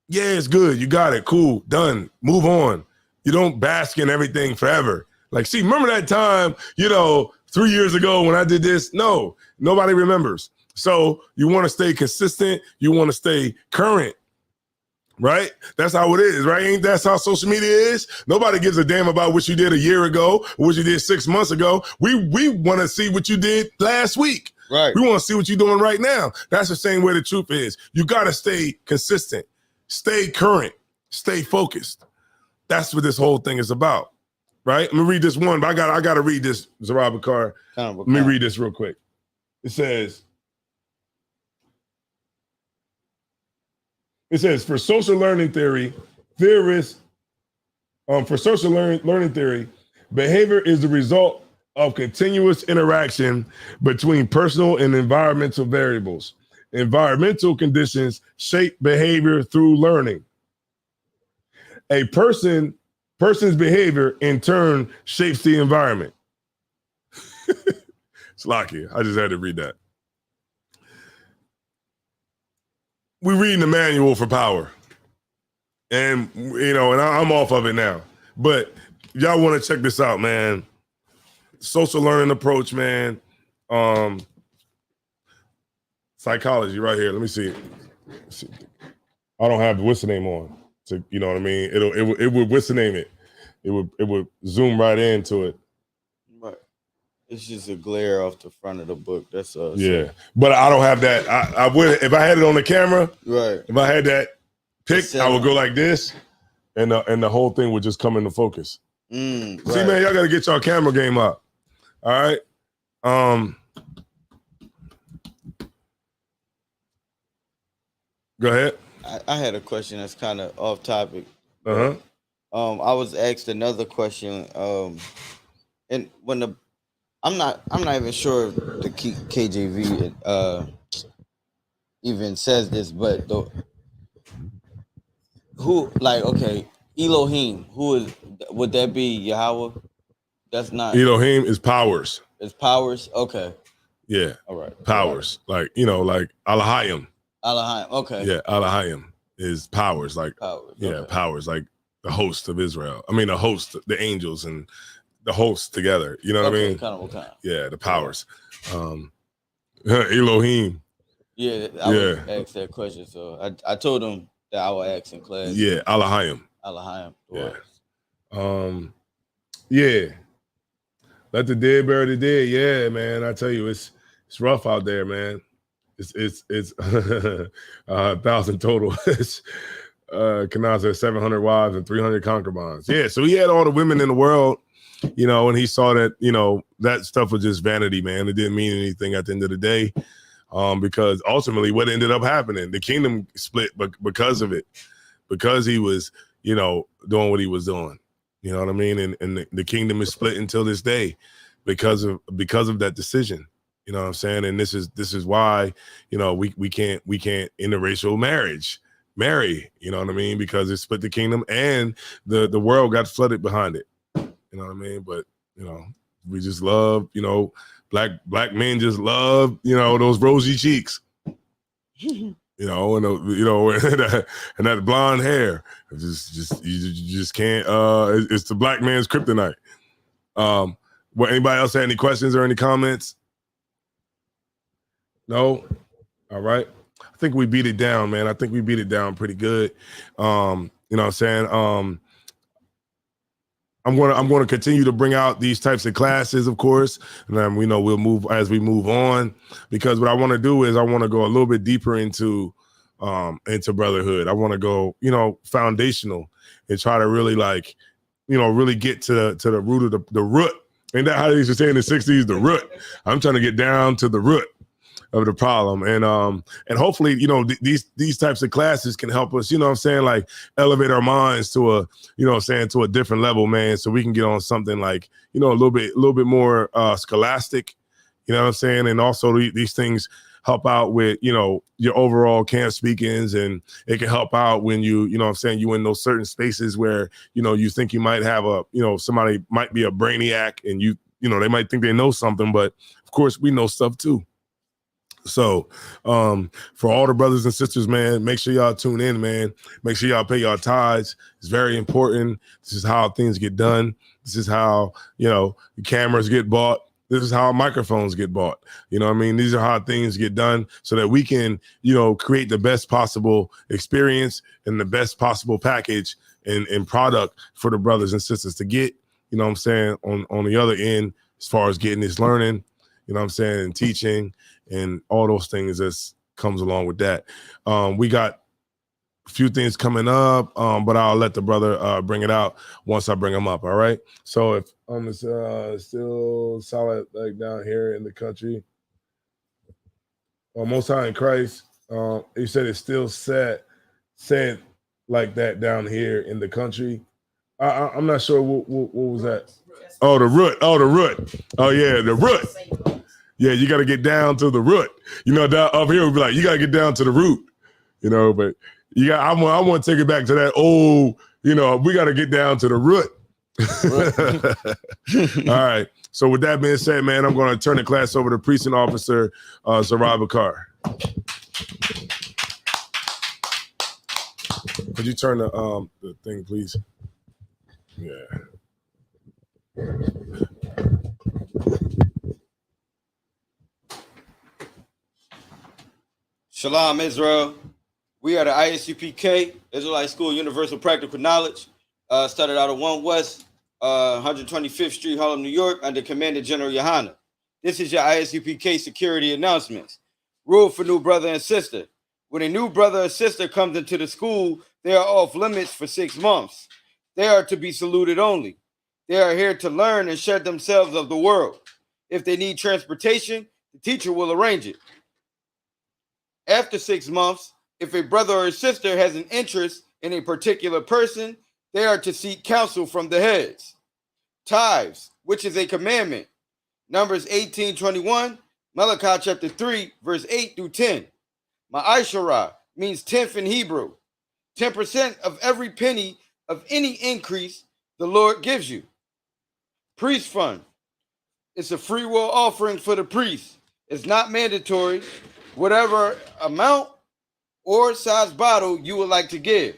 yeah, it's good. You got it. Cool. Done. Move on. You don't bask in everything forever. Like, see, remember that time, 3 years ago when I did this? No, nobody remembers. So you want to stay consistent. You want to stay current, right? That's how it is, right? Ain't that how social media is? Nobody gives a damn about what you did a year ago, or what you did 6 months ago. We want to see what you did last week. Right. We want to see what you're doing right now. That's the same way the truth is. You got to stay consistent, stay current, stay focused. That's what this whole thing is about, right? I'm gonna read this one, but I gotta read this, Zarah Bakar. Let me read this real quick. It says, for social learning theory, theorists, behavior is the result of continuous interaction between personal and environmental variables. Environmental conditions shape behavior through learning. A person's behavior in turn shapes the environment. It's lucky. I just had to read that. We're reading the manual for power. And, and I'm off of it now. But y'all want to check this out, man. Social learning approach, man. Psychology right here. Let me see it. I don't have the what's the name on. So, you know what I mean? It would what's the name it? It would zoom right into it. Right. It's just a glare off the front of the book. That's yeah. But I don't have that. I would if I had it on the camera. Right. If I had that picked, I would go like this, and the whole thing would just come into focus. See, man, y'all got to get y'all camera game up. All right. Go ahead. I had a question that's kind of off topic. I was asked another question. And when I'm not even sure if the KJV even says this, but Elohim, would that be Yahweh? That's not Elohim is powers. It's powers. Okay. Yeah. All right. Powers, like Elohim. Elohim. Okay. Yeah, Elohim is powers, like powers. Yeah, okay. Powers, like the host of Israel. I mean, the host, the angels, and the hosts together. You know what I mean? Kind of. Yeah, the powers. Elohim. Yeah, I was asked that question, so I told him that I would ask in class. Yeah, Elohim. Elohim. Yeah. Yeah. Let the dead bury the dead. Yeah, man. I tell you, it's rough out there, man. It's 1,000 total. Kanaz had 700 wives and 300 concubines. Yeah, so he had all the women in the world, and he saw that, that stuff was just vanity, man. It didn't mean anything at the end of the day, because ultimately what ended up happening, the kingdom split because of it, because he was, doing what he was doing. You know what I mean? And the kingdom is split until this day because of that decision. You know what I'm saying? And this is why, we can't interracial marry, you know what I mean? Because it split the kingdom and the world got flooded behind it. You know what I mean? But, we just love, black men just love, those rosy cheeks. You you know, and and that blonde hair. You just can't. It's the black man's kryptonite. Anybody else have any questions or any comments? No. All right. I think we beat it down, man. I think we beat it down pretty good. You know what I'm saying? I'm going to continue to bring out these types of classes, of course, and then we'll move as we move on, because what I want to do is I want to go a little bit deeper into brotherhood. I want to go, foundational and try to really really get to the root of the root. Ain't that how they used to say in the 60s, the root? I'm trying to get down to the root of the problem, and hopefully these types of classes can help us, like elevate our minds to a to a different level, man, so we can get on something like a little bit more scholastic, and also these things help out with your overall camp speakings, and it can help out when you in those certain spaces where you think you might have somebody might be a brainiac, and they might think they know something, but of course we know stuff too. So for all the brothers and sisters, man, make sure y'all tune in, man. Make sure y'all pay y'all tithes. It's very important. This is how things get done. This is how, the cameras get bought. This is how microphones get bought. These are how things get done so that we can, create the best possible experience and the best possible package and product for the brothers and sisters to get, on the other end, as far as getting this learning, and teaching and all those things that comes along with that. We got a few things coming up, but I'll let the brother bring it out once I bring him up. All right. So if I'm still solid, like down here in the country, Most High in Christ, he said it's still said like that down here in the country. I'm not sure what was that. Oh, the root. Oh, yeah, the root. Yeah, you got to get down to the root. Down up here we'll be like, you got to get down to the root. But I want to take it back to that old. We got to get down to the root. All right. So with that being said, man, I'm going to turn the class over to Precinct Officer Sarai Bakar. Could you turn the thing, please? Yeah. Shalom, Israel. We are the ISUPK, Israelite School of Universal Practical Knowledge. Started out at 1 West, 125th Street, Harlem, New York, under Commander General Yohana. This is your ISUPK security announcements. Rule for new brother and sister. When a new brother or sister comes into the school, they are off limits for 6 months. They are to be saluted only. They are here to learn and shed themselves of the world. If they need transportation, the teacher will arrange it. After 6 months, if a brother or a sister has an interest in a particular person, they are to seek counsel from the heads. Tithes, which is a commandment. Numbers 18:21, Malachi chapter 3, verse 8 through 10. Ma'asharah means tenth in Hebrew. 10% of every penny of any increase the Lord gives you. Priest fund. It's a free will offering for the priest. It's not mandatory. Whatever amount or size bottle you would like to give.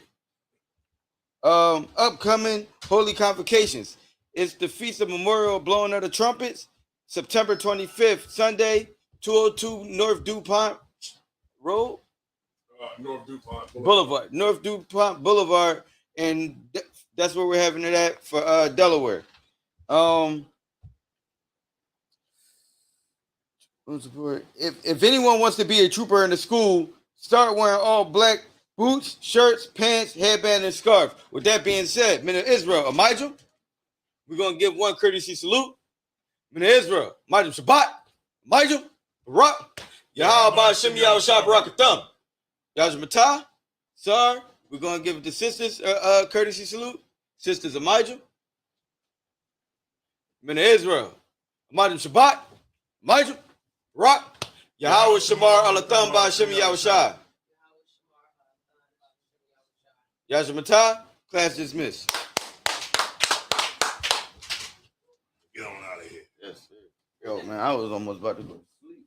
Upcoming holy convocations. It's the Feast of Memorial Blowing of the Trumpets, September 25th, Sunday, 202 North DuPont Road? North DuPont Boulevard. North DuPont Boulevard, and that's where we're having it at for Delaware. If anyone wants to be a trooper in the school, start wearing all black boots, shirts, pants, headband, and scarf. With that being said, men of Israel, Amijah, we're going to give one courtesy salute. Men of Israel, Amijah Shabbat, Amijah, Barak, Yahweh Ba'Shem Yahushua Barakatham. Yajmatah, Sar, we're going to give the sisters a courtesy salute. Sisters Amijah, men of Israel, Amijah Shabbat, Amijah, Barak, Yahweh Shamar Alatham Ba'Shem Yahushua. Yajmatah, class dismissed. Get on out of here. Yes, sir. Yo, man, I was almost about to go.